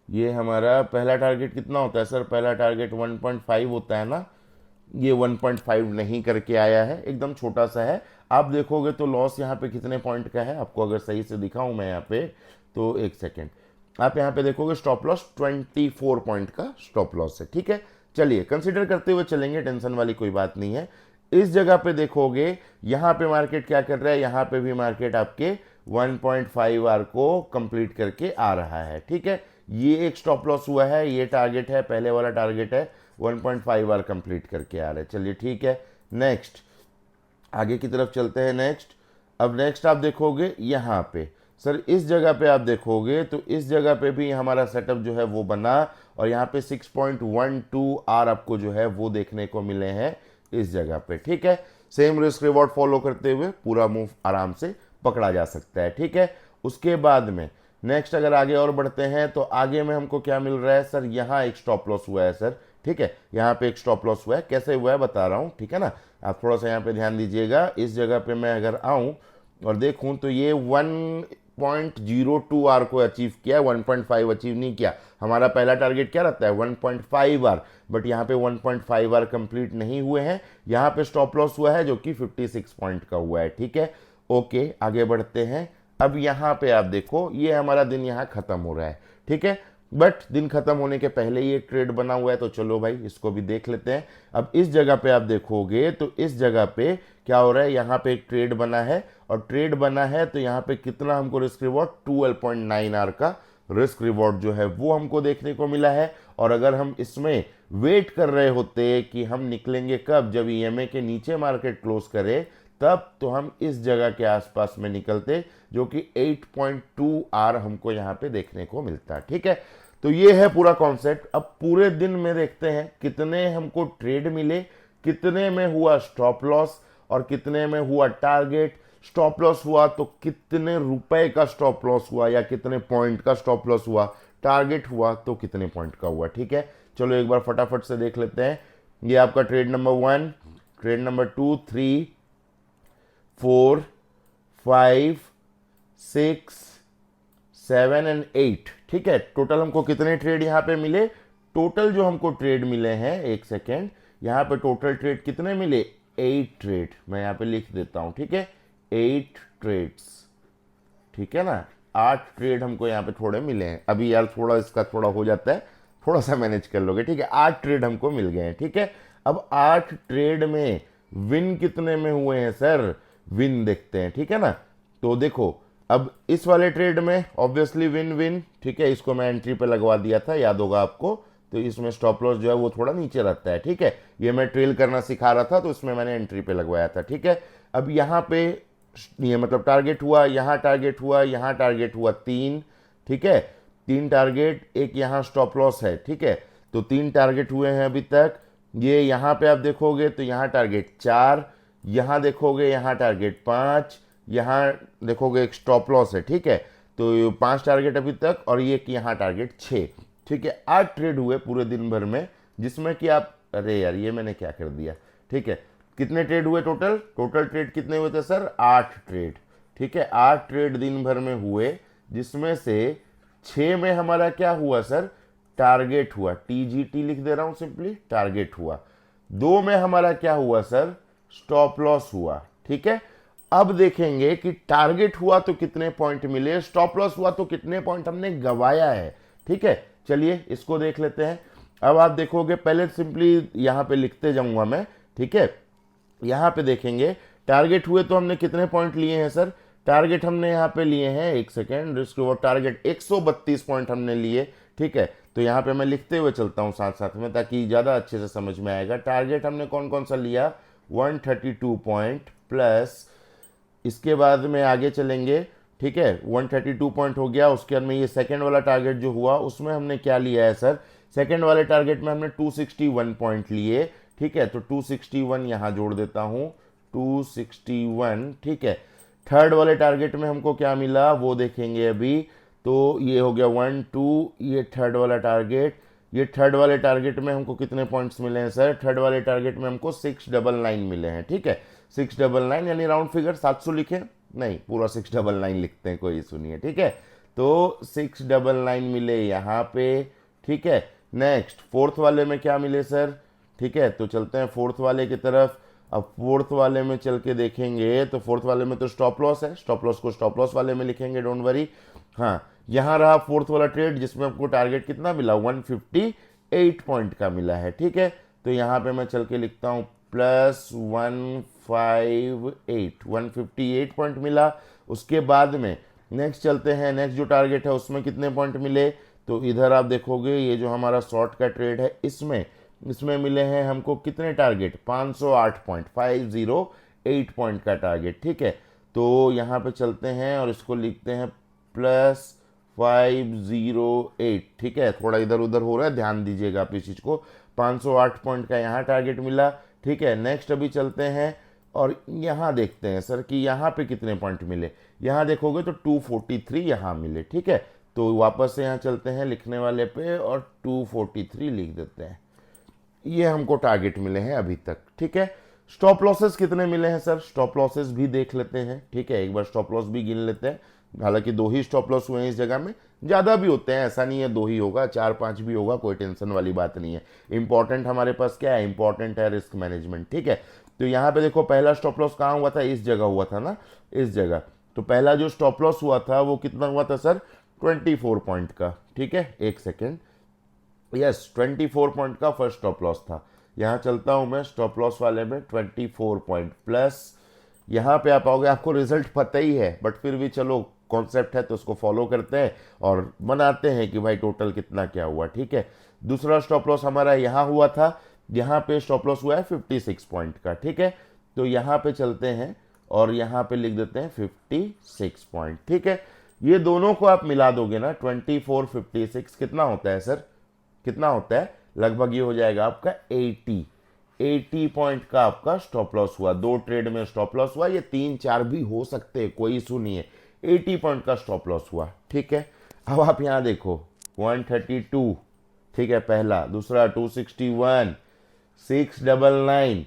ये हमारा पहला टारगेट कितना होता है सर, पहला टारगेट 1.5 होता है ना, ये 1.5 नहीं करके आया है, एकदम छोटा सा है। आप देखोगे तो लॉस यहाँ पे कितने पॉइंट का है, आपको अगर सही से दिखाऊं मैं यहाँ पे, तो एक सेकेंड, आप यहाँ पे देखोगे स्टॉप लॉस 24 पॉइंट का स्टॉप लॉस है, ठीक है। चलिए कंसिडर करते हुए चलेंगे, टेंशन वाली कोई बात नहीं है। इस जगह पे देखोगे यहाँ पे मार्केट क्या कर रहा है, यहाँ पे भी मार्केट आपके 1.5 आर को कंप्लीट करके आ रहा है, ठीक है। ये एक स्टॉप लॉस हुआ है, ये टारगेट है, पहले वाला टारगेट है, 1.5 आर कंप्लीट करके आ रहा है। चलिए ठीक है, नेक्स्ट आगे की तरफ चलते हैं। नेक्स्ट, अब नेक्स्ट आप देखोगे यहाँ पे सर, इस जगह पे आप देखोगे तो इस जगह पे भी हमारा सेटअप जो है वो बना, और यहाँ पे 6.12 आर आपको जो है वो देखने को मिले हैं इस जगह पे, ठीक है। सेम रिस्क रिवॉर्ड फॉलो करते हुए पूरा मूव आराम से पकड़ा जा सकता है, ठीक है। उसके बाद में नेक्स्ट अगर आगे और बढ़ते हैं तो आगे में हमको क्या मिल रहा है सर, यहाँ एक स्टॉप लॉस हुआ है सर, ठीक है। यहाँ पे एक स्टॉप लॉस हुआ है, कैसे हुआ है बता रहा हूँ, ठीक है ना। आप थोड़ा सा यहाँ पे ध्यान दीजिएगा। इस जगह पे मैं अगर आऊँ और देखूँ तो ये 1.02 आर को अचीव किया, 1.5 अचीव नहीं किया। हमारा पहला टारगेट क्या रहता है 1.5 आर, बट यहाँ पे 1.5 आर कंप्लीट नहीं हुए हैं। यहाँ पे स्टॉप लॉस हुआ है जो कि 56 पॉइंट का हुआ है, ठीक है। ओके आगे बढ़ते हैं। अब यहाँ पे आप देखो, ये हमारा दिन यहाँ खत्म हो रहा है, ठीक है। बट दिन खत्म होने के पहले ये ट्रेड बना हुआ है, तो चलो भाई इसको भी देख लेते हैं। अब इस जगह पे आप देखोगे तो इस जगह पे क्या हो रहा है, यहाँ पे एक ट्रेड बना है, और ट्रेड बना है तो यहाँ पे कितना हमको रिस्क रिवॉर्ड 12.9 आर का रिस्क रिवॉर्ड जो है वो हमको देखने को मिला है। और अगर हम इसमें वेट कर रहे होते कि हम निकलेंगे कब, जब ईएमए के नीचे मार्केट क्लोज करे, तब तो हम इस जगह के आसपास में निकलते, जो कि 8.2 आर हमको यहाँ पे देखने को मिलता है, ठीक है। तो ये है पूरा कॉन्सेप्ट। अब पूरे दिन में देखते हैं कितने हमको ट्रेड मिले, कितने में हुआ स्टॉप लॉस, और कितने में हुआ टारगेट। स्टॉप लॉस हुआ तो कितने रुपए का स्टॉप लॉस हुआ, या कितने पॉइंट का स्टॉप लॉस हुआ, टारगेट हुआ तो कितने पॉइंट का हुआ, ठीक है। चलो एक बार फटाफट से देख लेते हैं। ये आपका trade number 1, trade number 2, 3, 4, 5, 6, 7 and 8, ठीक है। टोटल हमको कितने ट्रेड यहाँ पे मिले, टोटल जो हमको ट्रेड मिले हैं, एक सेकेंड, यहाँ पे टोटल ट्रेड कितने मिले, 8 ट्रेड, मैं यहाँ पे लिख देता हूँ, ठीक है, 8 ट्रेड्स, ठीक है ना। 8 ट्रेड हमको यहाँ पे थोड़े मिले हैं। अभी यार थोड़ा इसका थोड़ा हो जाता है, थोड़ा सा मैनेज कर लोगे, ठीक है। 8 ट्रेड हमको मिल गए हैं, ठीक है। अब 8 ट्रेड में विन कितने में हुए हैं सर, विन देखते हैं, ठीक है ना। तो देखो अब इस वाले ट्रेड में ऑब्वियसली विन विन, ठीक है, इसको मैं एंट्री पे लगवा दिया था, याद होगा आपको। तो इसमें स्टॉप लॉस जो है वो थोड़ा नीचे रहता है, ठीक है। ये मैं ट्रेल करना सिखा रहा था तो इसमें मैंने एंट्री पे लगवाया था, ठीक है। अब यहाँ पे ये मतलब टारगेट हुआ, यहाँ टारगेट हुआ, यहाँ टारगेट हुआ 3, ठीक है, 3 टारगेट, एक यहाँ स्टॉप लॉस है, ठीक है। तो 3 टारगेट हुए हैं अभी तक। ये यहाँ पे आप देखोगे तो यहाँ टारगेट 4, यहाँ देखोगे यहाँ टारगेट 5, यहाँ देखोगे एक स्टॉप लॉस है, ठीक है। तो 5 टारगेट अभी तक, और ये कि यहाँ टारगेट 6, ठीक है। 8 ट्रेड हुए पूरे दिन भर में, जिसमें कि आप, अरे यार ये मैंने क्या कर दिया, ठीक है। कितने ट्रेड हुए टोटल? टोटल ट्रेड कितने हुए थे सर? 8 ट्रेड। ठीक है, 8 ट्रेड दिन भर में हुए, जिसमें से 6 में हमारा क्या हुआ सर? टारगेट हुआ, TGT लिख दे रहा हूं सिंपली, टारगेट हुआ। 2 में हमारा क्या हुआ सर? स्टॉप लॉस हुआ। ठीक है, अब देखेंगे कि टारगेट हुआ तो कितने पॉइंट मिले, स्टॉप लॉस हुआ तो कितने पॉइंट हमने गवाया है। ठीक है, चलिए इसको देख लेते हैं। अब आप देखोगे, पहले सिंपली यहां पे लिखते जाऊंगा मैं। ठीक है, यहां पे देखेंगे टारगेट हुए तो हमने कितने पॉइंट लिए हैं सर? टारगेट हमने यहाँ पे लिए हैं, एक second, risk reward target 132 point हमने लिए। ठीक है, तो यहाँ पे मैं लिखते हुए चलता हूँ साथ साथ में, ताकि ज़्यादा अच्छे से समझ में आएगा। टारगेट हमने कौन कौन सा लिया? 132 पॉइंट प्लस, इसके बाद में आगे चलेंगे। ठीक है, 132 पॉइंट हो गया। उसके बाद में ये सेकंड वाला टारगेट जो हुआ उसमें हमने क्या लिया है सर? सेकंड वाले टारगेट में हमने 261 पॉइंट लिए। ठीक है, तो 261 यहाँ जोड़ देता हूँ, 261। ठीक है, थर्ड वाले टारगेट में हमको क्या मिला वो देखेंगे अभी। तो ये हो गया 1 2, ये थर्ड वाला टारगेट। ये थर्ड वाले टारगेट में हमको कितने पॉइंट्स मिले हैं सर? थर्ड वाले टारगेट में हमको 699 मिले हैं। ठीक है, 699 यानी राउंड फिगर 700 लिखे, नहीं पूरा 699 लिखते हैं, कोई इशू नहीं है। ठीक है, तो 699 मिले यहाँ पे। ठीक है, नेक्स्ट फोर्थ वाले में क्या मिले सर? ठीक है, तो चलते हैं फोर्थ वाले की तरफ। अब फोर्थ वाले में चल के देखेंगे तो फोर्थ वाले में तो स्टॉप लॉस है, स्टॉप लॉस को स्टॉप लॉस वाले में लिखेंगे, डोंट वरी। हाँ, यहाँ रहा फोर्थ वाला ट्रेड जिसमें आपको टारगेट कितना मिला? 158 पॉइंट का मिला है। ठीक है, तो यहाँ पे मैं चल के लिखता हूँ +158, 158 पॉइंट मिला। उसके बाद में नेक्स्ट चलते हैं, नेक्स्ट जो टारगेट है उसमें कितने पॉइंट मिले? तो इधर आप देखोगे ये जो हमारा शॉर्ट का ट्रेड है इसमें मिले हैं हमको कितने टारगेट? 508 पॉइंट, 508 पॉइंट का टारगेट। ठीक है, तो यहाँ पे चलते हैं और इसको लिखते हैं +508। ठीक है, थोड़ा इधर उधर हो रहा है, ध्यान दीजिएगा आप इस चीज़ को। 508 पॉइंट का यहाँ टारगेट मिला। ठीक है, नेक्स्ट अभी चलते हैं और यहाँ देखते हैं सर कि यहाँ पे कितने पॉइंट मिले। यहाँ देखोगे तो 243 यहाँ मिले। ठीक है, तो वापस से यहाँ चलते हैं लिखने वाले पे और 243 लिख देते हैं। ये हमको टारगेट मिले हैं अभी तक। ठीक है, स्टॉप लॉसेस कितने मिले हैं सर? स्टॉप लॉसेस भी देख लेते हैं। ठीक है, एक बार स्टॉप लॉस भी गिन लेते हैं। हालांकि 2 ही स्टॉप लॉस हुए हैं इस जगह में, ज़्यादा भी होते हैं, ऐसा नहीं है 2 ही होगा, 4-5 भी होगा, कोई टेंशन वाली बात नहीं है। इंपॉर्टेंट हमारे पास क्या है? इंपॉर्टेंट है रिस्क मैनेजमेंट। ठीक है, तो यहाँ पे देखो पहला स्टॉप लॉस कहाँ हुआ था? इस जगह हुआ था ना, इस जगह। तो पहला जो स्टॉप लॉस हुआ था वो कितना हुआ था सर? 24 पॉइंट का। ठीक है, एक सेकेंड, यस 24 पॉइंट का फर्स्ट स्टॉप लॉस था। यहाँ चलता हूँ मैं स्टॉप लॉस वाले में, 24 पॉइंट प्लस, यहाँ पे आप आओगे, आपको रिजल्ट पता ही है बट फिर भी चलो कॉन्सेप्ट है तो उसको फॉलो करते हैं और बनाते हैं कि भाई टोटल कितना क्या हुआ। ठीक है, दूसरा स्टॉप लॉस हमारा यहाँ हुआ था, यहाँ पे स्टॉप लॉस हुआ है 56 पॉइंट का। ठीक है, तो यहाँ पे चलते हैं और यहाँ पे लिख देते हैं 56 पॉइंट। ठीक है, ये दोनों को आप मिला दोगे ना, 24 56 कितना होता है सर? कितना होता है? लगभग ये हो जाएगा आपका 80 पॉइंट का आपका स्टॉप लॉस हुआ। 2 ट्रेड में स्टॉप लॉस हुआ, ये 3-4 भी हो सकते हैं, कोई इशू नहीं है। 80 पॉइंट का स्टॉप लॉस हुआ। ठीक है, अब आप यहाँ देखो 132, ठीक है पहला, दूसरा 261, 699,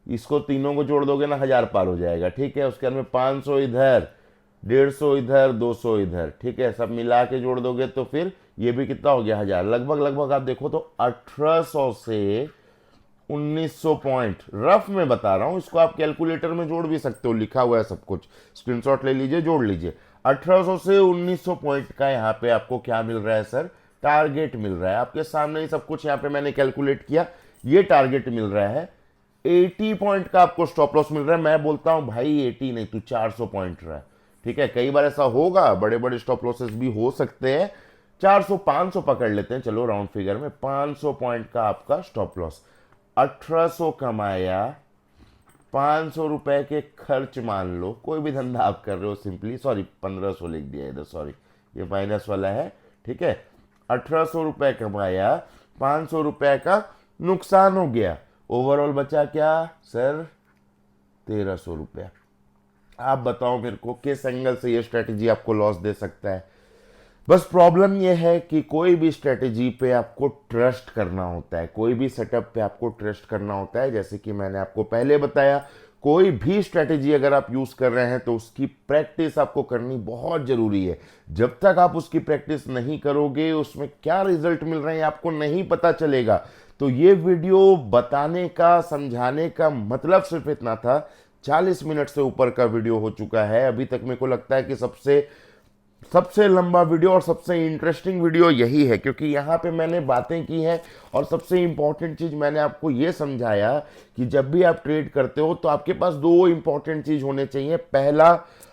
इसको तीनों को जोड़ दोगे ना 1000 पार हो जाएगा। ठीक है, उसके बाद में 500 इधर, 150 इधर, 200 इधर। ठीक है, सब मिला के जोड़ दोगे तो फिर ये भी कितना हो गया? 1000। लगभग आप देखो तो 1800 से 1900 पॉइंट, रफ में बता रहा हूं, इसको आप कैलकुलेटर में जोड़ भी सकते हो, लिखा हुआ है सब कुछ, स्क्रीनशॉट ले लीजिए, जोड़ लीजिए। 1800 से 1900 पॉइंट का यहाँ पे आपको क्या मिल रहा है सर? टारगेट मिल रहा है। आपके सामने ही सब कुछ यहाँ पे मैंने कैलकुलेट किया, ये टारगेट मिल रहा है। 80 पॉइंट का आपको स्टॉप लॉस मिल रहा है। मैं बोलता हूं भाई 80 नहीं, तू 400 पॉइंट रहा है। ठीक है, कई बार ऐसा होगा, बड़े बड़े स्टॉप लॉसेस भी हो सकते हैं। 400 500 पकड़ लेते हैं, चलो राउंड फिगर में 500 पॉइंट का आपका स्टॉप लॉस। 1800 कमाया, 500 रुपए के खर्च मान लो, कोई भी धंधा आप कर रहे हो सिंपली, सॉरी 1500 लिख दिया इधर, सॉरी ये माइनस वाला है। ठीक है, 1800 रुपए कमाया, 500 रुपए का नुकसान हो गया, ओवरऑल बचा क्या सर? 1300 रुपया। आप बताओ मेरे को किस एंगल से ये स्ट्रेटेजी आपको लॉस दे सकता है? बस प्रॉब्लम यह है कि कोई भी स्ट्रेटेजी पे आपको ट्रस्ट करना होता है, कोई भी सेटअप पे आपको ट्रस्ट करना होता है। जैसे कि मैंने आपको पहले बताया, कोई भी स्ट्रेटेजी अगर आप यूज कर रहे हैं तो उसकी प्रैक्टिस आपको करनी बहुत जरूरी है। जब तक आप उसकी प्रैक्टिस नहीं करोगे, उसमें क्या रिजल्ट मिल रहे हैं आपको नहीं पता चलेगा। तो ये वीडियो बताने का, समझाने का मतलब सिर्फ इतना था। 40 मिनट से ऊपर का वीडियो हो चुका है। अभी तक मेरे को लगता है कि सबसे सबसे लंबा वीडियो और सबसे इंटरेस्टिंग वीडियो यही है, क्योंकि यहाँ पे मैंने बातें की हैं और सबसे इंपॉर्टेंट चीज़ मैंने आपको ये समझाया कि जब भी आप ट्रेड करते हो तो आपके पास दो इंपॉर्टेंट चीज़ होने चाहिए। पहला,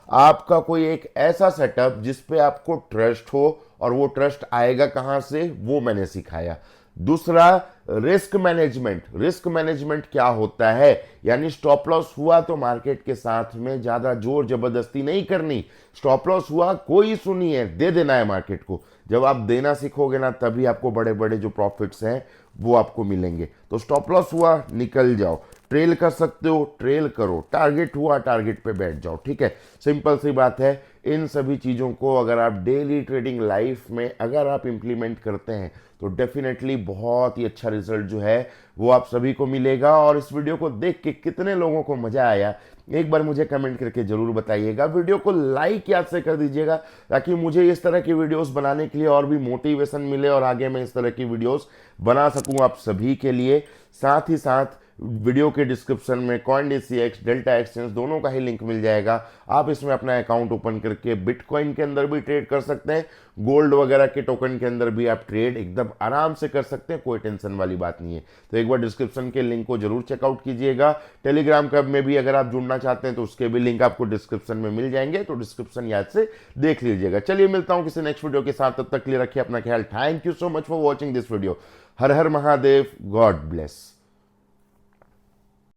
आपका कोई एक ऐसा सेटअप जिस पे आपको ट्रस्ट हो, और वो ट्रस्ट आएगा कहाँ से, वो मैंने सिखाया। दूसरा, रिस्क मैनेजमेंट। रिस्क मैनेजमेंट क्या होता है, यानी स्टॉप लॉस हुआ तो मार्केट के साथ में ज्यादा जोर जबरदस्ती नहीं करनी। स्टॉप लॉस हुआ, कोई सुनिए, दे देना है मार्केट को। जब आप देना सीखोगे ना, तभी आपको बड़े बड़े जो प्रॉफिट्स हैं वो आपको मिलेंगे। तो स्टॉप लॉस हुआ, निकल जाओ। ट्रेल कर सकते हो, ट्रेल करो। टारगेट हुआ, टारगेट पे बैठ जाओ। ठीक है, सिंपल सी बात है। इन सभी चीज़ों को अगर आप डेली ट्रेडिंग लाइफ में अगर आप इंप्लीमेंट करते हैं तो डेफिनेटली बहुत ही अच्छा रिजल्ट जो है वो आप सभी को मिलेगा। और इस वीडियो को देख के कितने लोगों को मजा आया, एक बार मुझे कमेंट करके जरूर बताइएगा। वीडियो को लाइक याद से कर दीजिएगा, ताकि मुझे इस तरह की वीडियोस बनाने के लिए और भी मोटिवेशन मिले और आगे मैं इस तरह की वीडियोस बना सकूं आप सभी के लिए। साथ ही साथ वीडियो के डिस्क्रिप्शन में CoinDCX, डेल्टा एक्सचेंज दोनों का ही लिंक मिल जाएगा। आप इसमें अपना अकाउंट ओपन करके बिटकॉइन के अंदर भी ट्रेड कर सकते हैं, गोल्ड वगैरह के टोकन के अंदर भी आप ट्रेड एकदम आराम से कर सकते हैं, कोई टेंशन वाली बात नहीं है। तो एक बार डिस्क्रिप्शन के लिंक को जरूर चेकआउट कीजिएगा। टेलीग्राम क्लब में भी अगर आप जुड़ना चाहते हैं तो उसके भी लिंक आपको डिस्क्रिप्शन में मिल जाएंगे, तो डिस्क्रिप्शन याद से देख लीजिएगा। चलिए मिलता हूं किसी नेक्स्ट वीडियो के साथ, तब तक के लिए रखिए अपना ख्याल। Thank you so much for watching this video. Her her Mahadev, God bless.